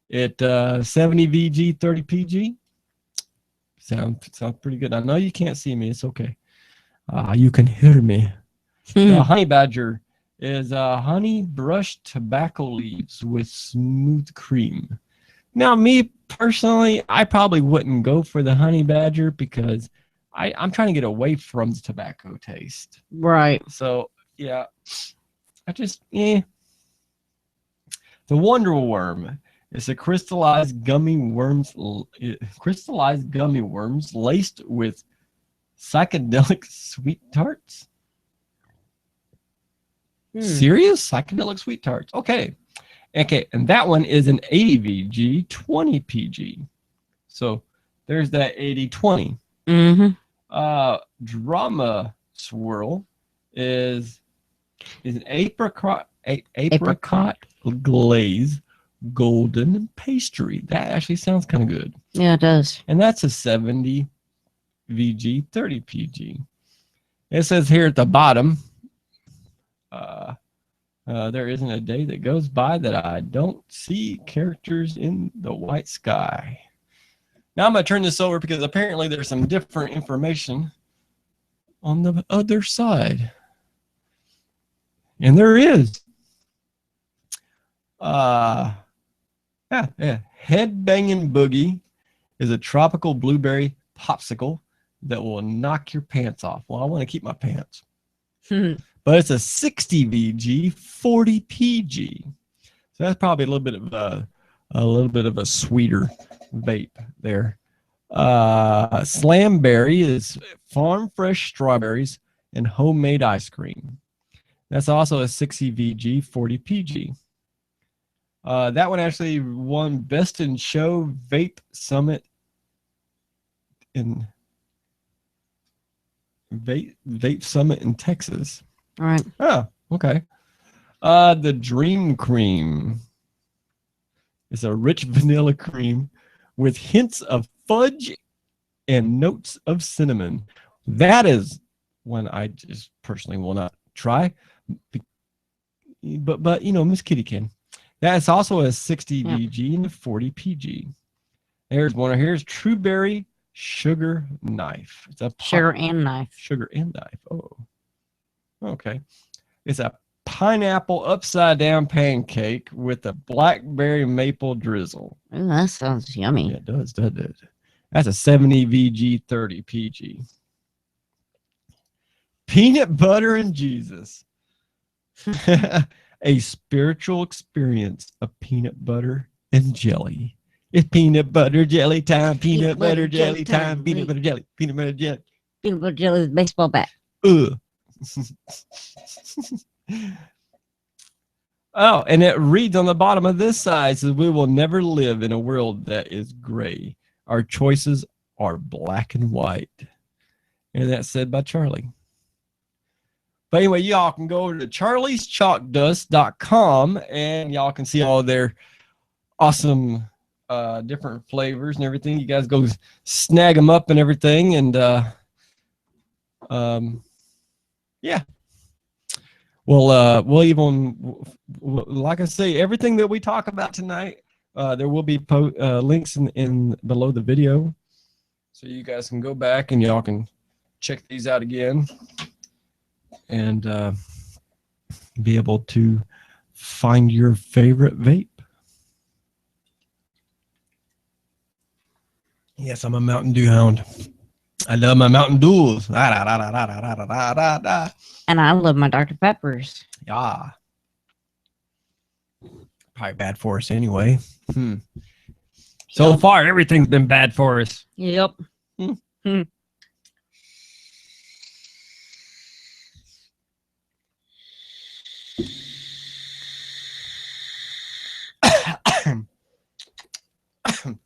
It 70 VG, 30 PG. Sounds pretty good. I know you can't see me. It's okay. You can hear me. The honey badger is honey brushed tobacco leaves with smooth cream. Now, me personally, I probably wouldn't go for the honey badger because I'm trying to get away from the tobacco taste. Right. So, yeah. The Wonder Worm is a crystallized gummy worms laced with psychedelic sweet tarts. Serious? Psychedelic sweet tarts. Okay. And that one is an 80 VG, 20 PG. So there's that 80-20. Drama swirl is an apricot glaze golden pastry. That actually sounds kind of good. Yeah, it does. And that's a 70 VG 30 PG. It says here at the bottom, there isn't a day that goes by that I don't see characters in the white sky. Now I'm going to turn this over because apparently there's some different information on the other side. And there is. Head Banging Boogie is a tropical blueberry popsicle that will knock your pants off. Well, I want to keep my pants. But it's a 60 VG, 40 PG. So that's probably a little bit of a sweeter vape there. Slamberry is farm fresh strawberries and homemade ice cream. That's also a 60 VG, 40 PG. That one actually won Best in Show Vape Summit in Vape Summit in Texas. All right. Oh, okay. The Dream Cream is a rich vanilla cream with hints of fudge and notes of cinnamon. That is one I just personally will not try. But you know, Miss Kitty can. That's also a 60 VG and a 40 PG. There's one. Here's Trueberry Sugar Knife. It's a sugar and knife. Sugar and knife. Oh, okay. It's a pineapple upside down pancake with a blackberry maple drizzle. Ooh, that sounds yummy. Yeah, it does, doesn't it? That's a 70 VG 30 PG. Peanut Butter and Jesus. A spiritual experience of peanut butter and jelly. It's peanut butter jelly time, peanut butter jelly time, peanut butter jelly, peanut butter jelly. Peanut butter jelly with a baseball bat. Ugh. Oh, and it reads on the bottom of this side, says, we will never live in a world that is gray. Our choices are black and white. And that's said by Charlie. But anyway, y'all can go over to charlieschalkdust.com and y'all can see all their awesome different flavors and everything. You guys go snag them up and everything. And yeah. Well, we'll even, like I say, everything that we talk about tonight, there will be links in below the video. So you guys can go back and y'all can check these out again. And be able to find your favorite vape. Yes, I'm a Mountain Dew hound. I love my Mountain Dews. And I love my Dr. Peppers. Yeah. Probably bad for us anyway. So far, everything's been bad for us. Yep.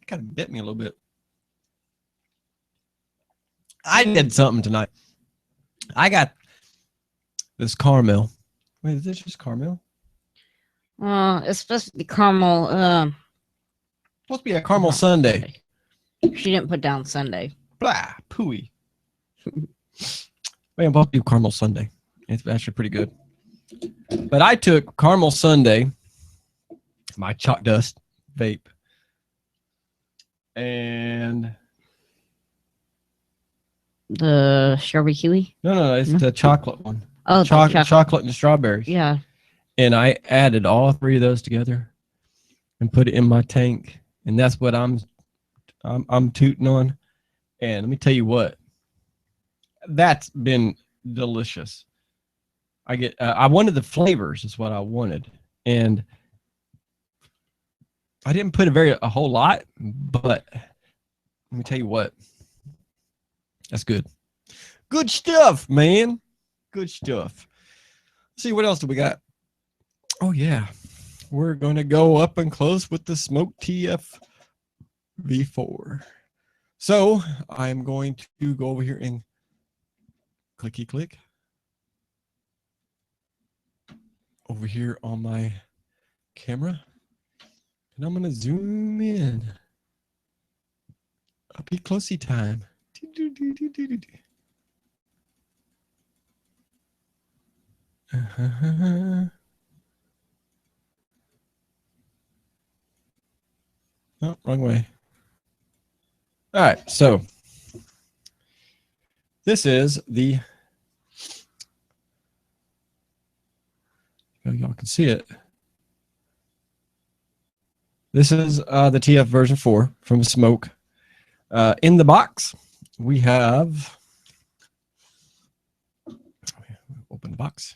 Kind of bit me a little bit. I did something tonight. I got this caramel. Wait, is this just caramel? It's supposed to be caramel. Supposed to be a caramel sundae. She didn't put down Sunday. Blah, pooey. Man, I'll do caramel sundae. It's actually pretty good. But I took caramel sundae, my chalk dust vape, and the strawberry kiwi. No, it's the chocolate one. Oh, chocolate and strawberries. Yeah. And I added all three of those together and put it in my tank, and that's what I'm tooting on. And let me tell you what, that's been delicious. I wanted the flavors is what I wanted, and I didn't put a whole lot, but let me tell you what, that's good. Good stuff, man. Good stuff. Let's see, what else do we got? Oh yeah, we're going to go up and close with the Smoke TF V4. So I'm going to go over here and clicky click over here on my camera. And I'm going to zoom in. Up closey time. Oh, wrong way. All right, so this is the, y'all can see it. This is the TF version 4 from Smoke. In the box, we have, open the box.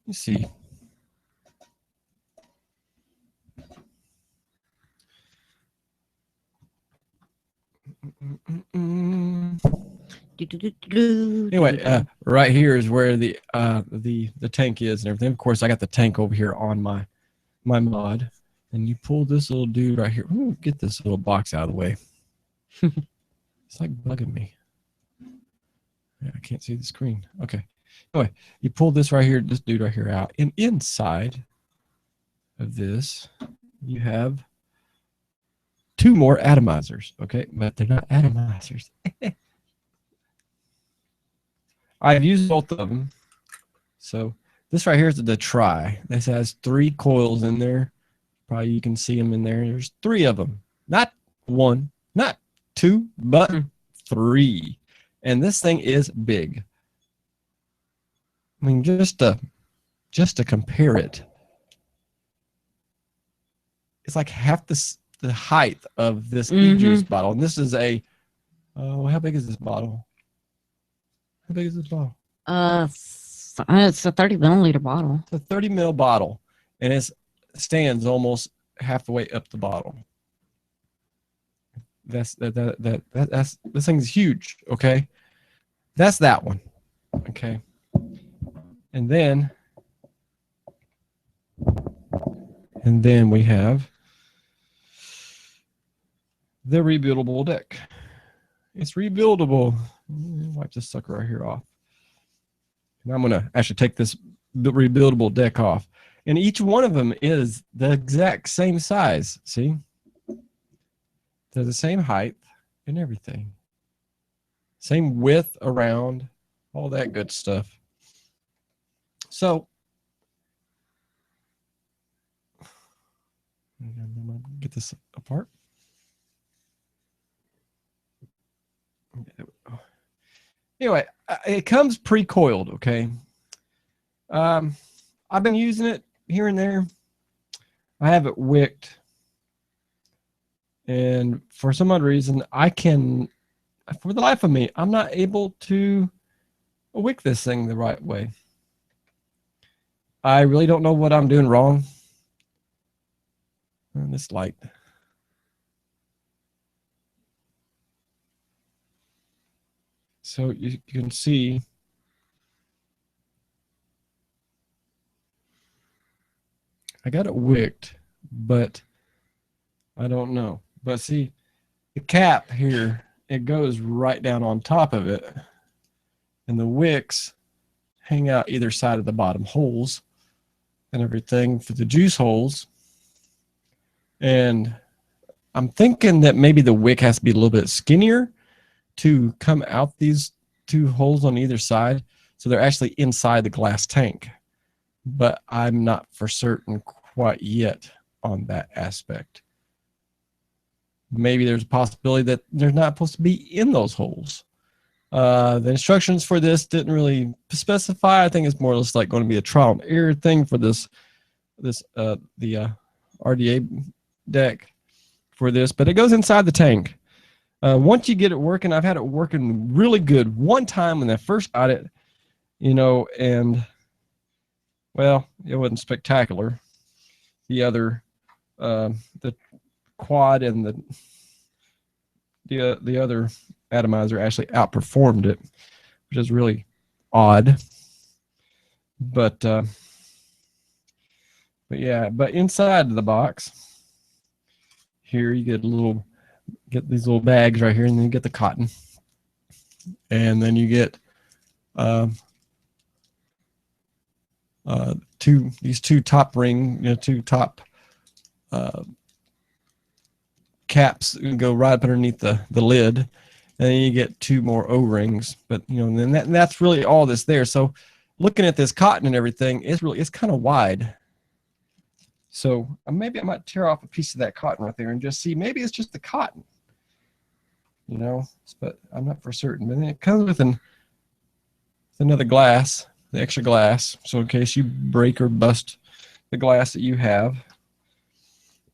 Let's see. Anyway, right here is where the tank is and everything. Of course, I got the tank over here on my mod, and you pull this little dude right here. Ooh, get this little box out of the way. It's like bugging me. Yeah, I can't see the screen. Okay. Anyway, you pull this right here, this dude right here out, and inside of this, you have 2 more atomizers. Okay, but they're not atomizers. I've used both of them. So this right here is the try. This has 3 coils in there. Probably you can see them in there. There's 3 of them. Not 1, not 2, but 3. And this thing is big. I mean, just to compare it, it's like half the height of this e-juice bottle. And this is a, how big is this bottle? How big is this bottle? It's a 30 milliliter bottle. It's a 30 ml bottle, and it stands almost half the way up the bottle. That's this thing's huge. Okay, that's that one. Okay, and then we have the rebuildable deck. It's rebuildable. Wipe this sucker right here off. And I'm going to actually take this rebuildable deck off. And each one of them is the exact same size. See? They're the same height and everything. Same width around, all that good stuff. So, I'm going to get this apart. Anyway, it comes pre-coiled, okay? I've been using it here and there. I have it wicked. And for some odd reason, for the life of me, I'm not able to wick this thing the right way. I really don't know what I'm doing wrong. This light. So you can see I got it wicked, but I don't know. But see, the cap here, it goes right down on top of it, and the wicks hang out either side of the bottom holes and everything for the juice holes. And I'm thinking that maybe the wick has to be a little bit skinnier to come out these 2 holes on either side, so they're actually inside the glass tank. But I'm not for certain quite yet on that aspect. Maybe there's a possibility that they're not supposed to be in those holes. The instructions for this didn't really specify. I think it's more or less like going to be a trial and error thing for the RDA deck for this, but it goes inside the tank. Once you get it working, I've had it working really good one time when I first got it, and well, it wasn't spectacular. The other, the quad and the other atomizer actually outperformed it, which is really odd. But yeah, but inside of the box here you get these little bags right here, and then you get the cotton, and then you get these two top two top caps go right up underneath the lid, and then you get 2 more O-rings. But and then that's really all that's there. So looking at this cotton and everything, it's kind of wide. So maybe I might tear off a piece of that cotton right there and just see. Maybe it's just the cotton, but I'm not for certain. But then it comes with another glass, the extra glass, so in case you break or bust the glass that you have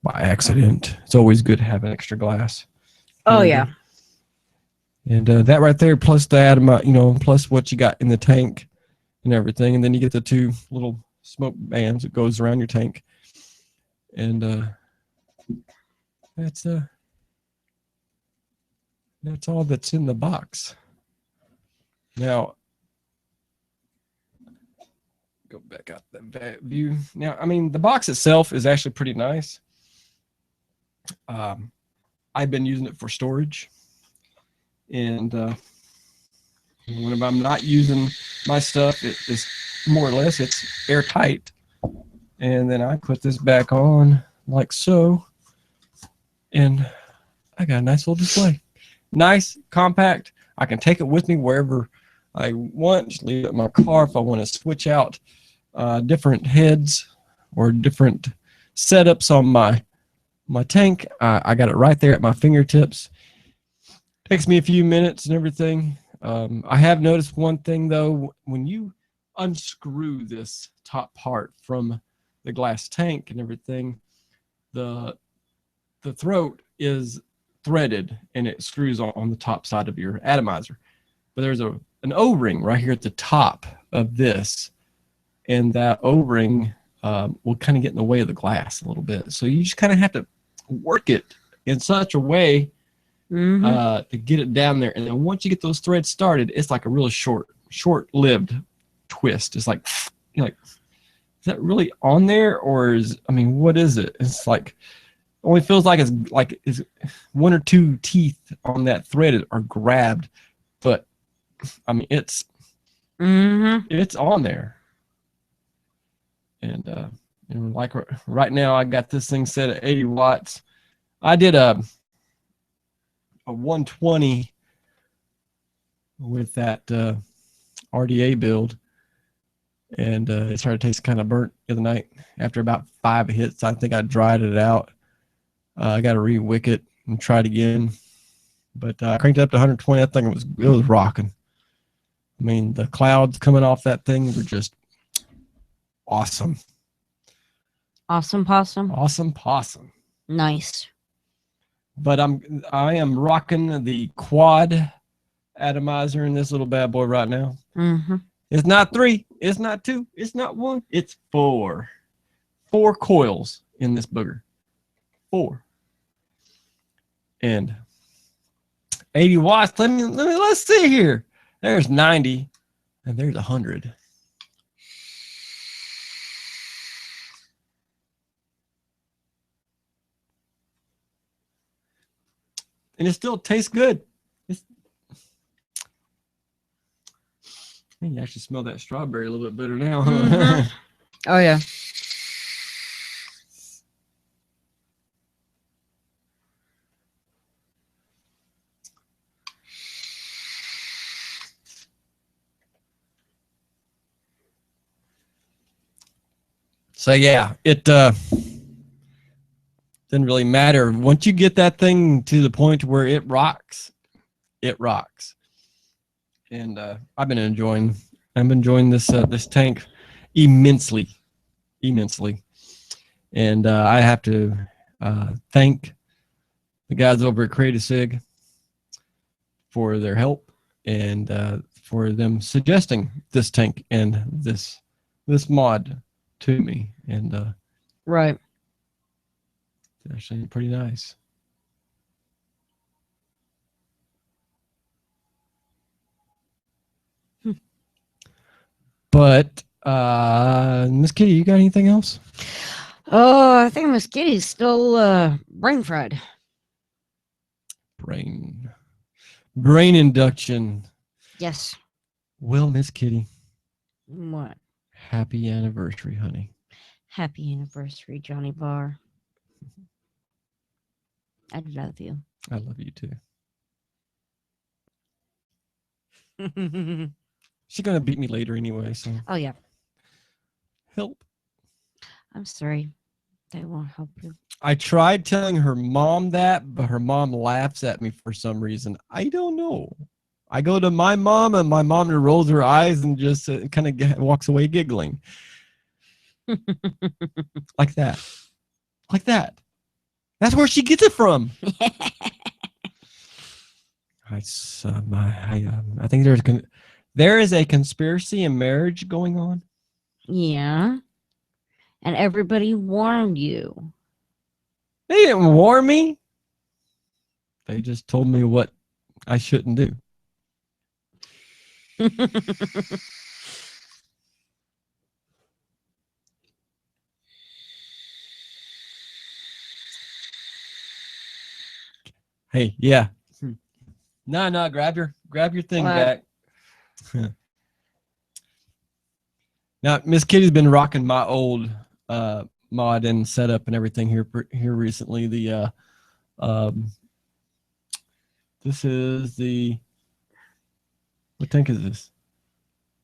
by accident, it's always good to have an extra glass. Oh, yeah. And that right there, plus the atom, plus what you got in the tank and everything, and then you get the 2 little smoke bands that goes around your tank, and that's all that's in the box. Now, go back out that view. Now, the box itself is actually pretty nice. I've been using it for storage, and when I'm not using my stuff, it is more or less it's airtight. And then I put this back on like so, and I got a nice little display. Nice, compact. I can take it with me wherever I want. Just leave it in my car if I want to switch out different heads or different setups on my tank. I got it right there at my fingertips. Takes me a few minutes and everything. I have noticed one thing though. When you unscrew this top part from the glass tank and everything, the throat is threaded and it screws on the top side of your atomizer. But there's an O-ring right here at the top of this, and that O-ring will kind of get in the way of the glass a little bit. So you just kind of have to work it in such a way to get it down there. And then once you get those threads started, it's like a really short-lived twist. It's like, is that really on there, or what is it? It's like, only feels like it's 1 or 2 teeth on that thread are grabbed, but it's on there. And like right now, I got this thing set at 80 watts. I did a 120 with that RDA build, and it started tasting kind of burnt the other night. After about 5 hits, I think I dried it out. I got to re-wick it and try it again, but I cranked it up to 120. That thing it was rocking. The clouds coming off that thing were just awesome. Awesome possum. Awesome possum. Nice. But I am rocking the quad atomizer in this little bad boy right now. It's not 3, it's not 2, it's not 1, it's 4. 4 coils in this booger. 4. And 80 watts. Let's see here. There's 90, and there's 100. And it still tastes good. You can actually smell that strawberry a little bit better now. Oh, yeah. So yeah, it doesn't really matter. Once you get that thing to the point where it rocks, it rocks. And I've been enjoying this this tank immensely. And I have to thank the guys over at Create a Sig for their help and for them suggesting this tank and this mod to me. And right. It's actually pretty nice. But Miss Kitty, you got anything else? Oh, I think Miss Kitty's still brain fried. Brain induction. Yes. Well, Miss Kitty, What? Happy anniversary, honey. Happy anniversary, Johnny Bar. I love you. I love you too. She's gonna beat me later anyway, so Oh yeah. help. I'm sorry. They won't help you. I tried telling her mom that, but her mom laughs at me for some reason. I don't know. I go to my mom, and my mom rolls her eyes and just kind of walks away giggling. Like that. Like that. That's where she gets it from. I think there is a conspiracy in marriage going on. Yeah. And everybody warned you. They didn't warn me. They just told me what I shouldn't do. Hey, yeah. No, grab your thing What? back. Now, Miss Kitty's been rocking my old mod and setup and everything here recently. The this is the, what tank is this?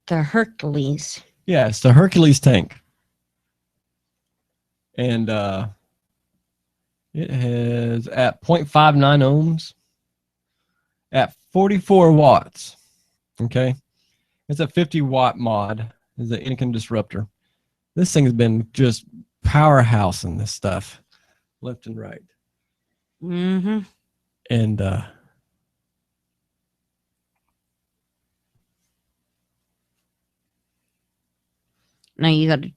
The Hercules. Yeah, it's the Hercules tank. And it has at 0.59 ohms at 44 watts. Okay. It's a 50-watt mod. It's an Anakin disruptor. This thing has been just powerhousing this stuff left and right. Mm-hmm. And now you got a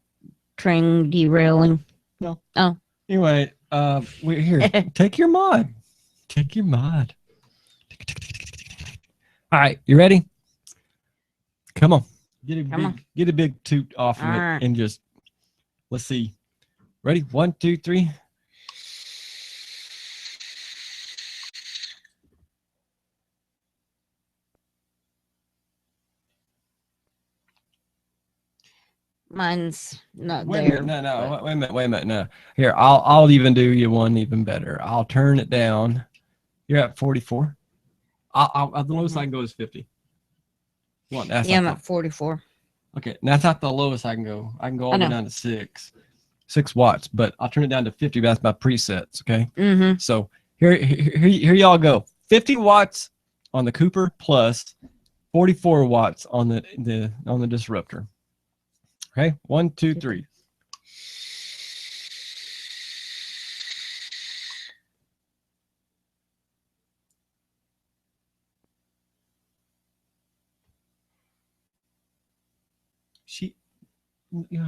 train derailing. No. Oh. Anyway, we're here. Take your mod. Take your mod. All right, you ready? Come on. Get a big toot off of it and just, let's see. Ready? 1, 2, 3. Mine's not Wait there. a minute, no. Wait a minute, no. Here, I'll even do you one even better. I'll turn it down. You're at 44. The lowest I can go is 50. What? Yeah, I'm at 44. Okay, that's not the lowest I can go. I can go all the way down to 6 watts, but I'll turn it down to 50. That's my presets. Okay. Mm-hmm. So here y'all go. 50 watts on the Cooper plus 44 watts on the disruptor. Okay, 1, 2, 3.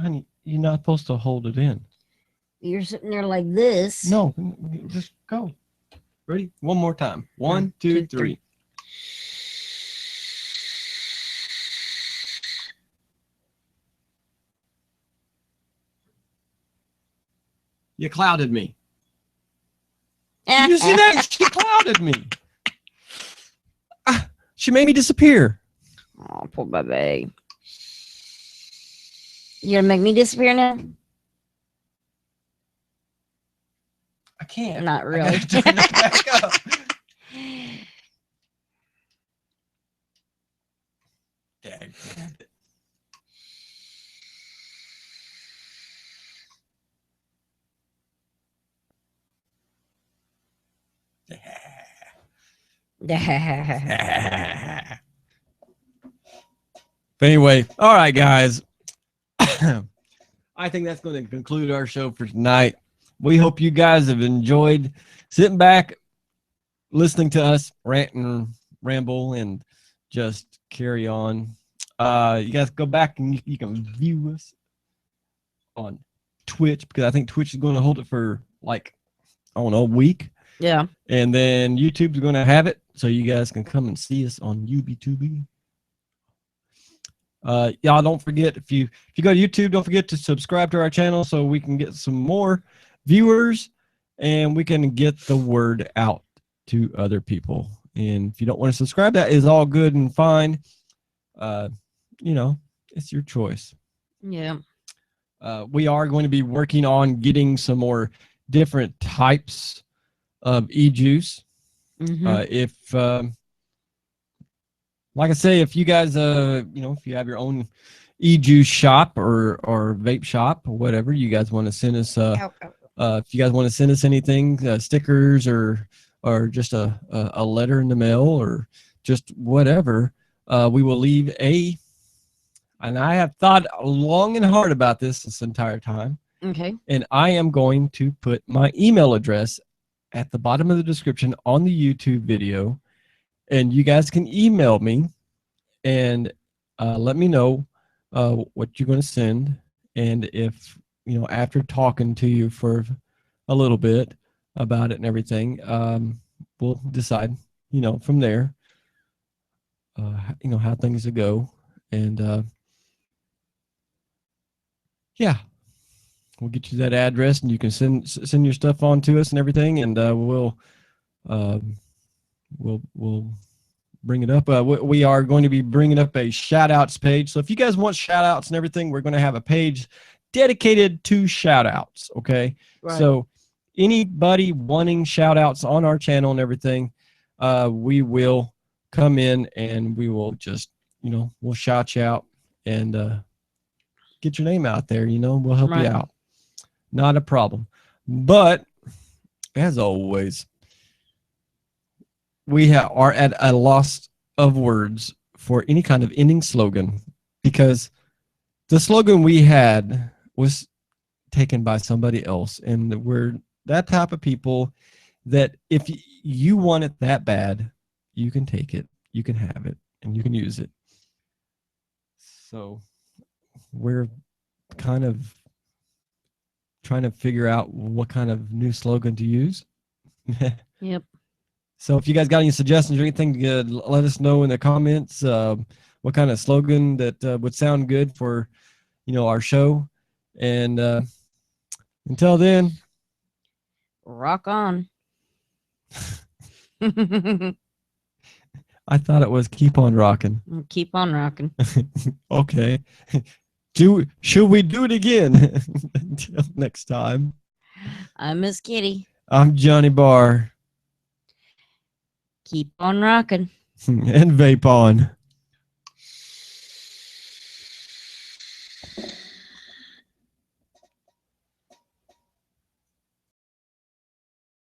Honey, you're not supposed to hold it in. You're sitting there like this. No, just go. Ready? One more time. 1, 2, 3. You clouded me. Did you see that? She clouded me. She made me disappear. Oh, poor baby. You gonna make me disappear now? I can't. Not really. Turn it back up. Dang. But anyway, all right, guys. I think that's going to conclude our show for tonight. We hope you guys have enjoyed sitting back, listening to us rant and ramble and just carry on. You guys go back and you can view us on Twitch, because I think Twitch is going to hold it for like, I don't know, a week. Yeah. And then YouTube's going to have it, so you guys can come and see us on UB2B. Y'all don't forget, if you go to YouTube, don't forget to subscribe to our channel so we can get some more viewers and we can get the word out to other people. And if you don't want to subscribe, that is all good and fine. You know, it's your choice. Yeah. We are going to be working on getting some more different types of e-juice. If like I say, if you guys if you have your own e-juice shop or vape shop or whatever, you guys want to send us if you guys want to send us anything, stickers or just a letter in the mail or just whatever, we will leave and I have thought long and hard about this entire time. Okay. And I am going to put my email address at the bottom of the description on the YouTube video. And you guys can email me and let me know what you're going to send. And if, after talking to you for a little bit about it and everything, we'll decide, from there, how things will go. And yeah, we'll get you that address and you can send your stuff on to us and everything. And we'll bring it up. We are going to be bringing up a shout outs page. So if you guys want shout outs and everything, we're going to have a page dedicated to shout outs. Okay. Right. So anybody wanting shout outs on our channel and everything, we will come in and we will just, we'll shout you out and get your name out there. We'll help you out. Not a problem. But as always, we are at a loss of words for any kind of ending slogan, because the slogan we had was taken by somebody else, and we're that type of people that if you want it that bad, you can take it, you can have it, and you can use it. So we're kind of trying to figure out what kind of new slogan to use. Yep. So if you guys got any suggestions or anything, let us know in the comments what kind of slogan that would sound good for, our show. And until then, rock on. I thought it was keep on rocking. Keep on rocking. Okay. Should we do it again? Until next time. I'm Miss Kitty. I'm Johnny Bar. Keep on rocking. And vape on.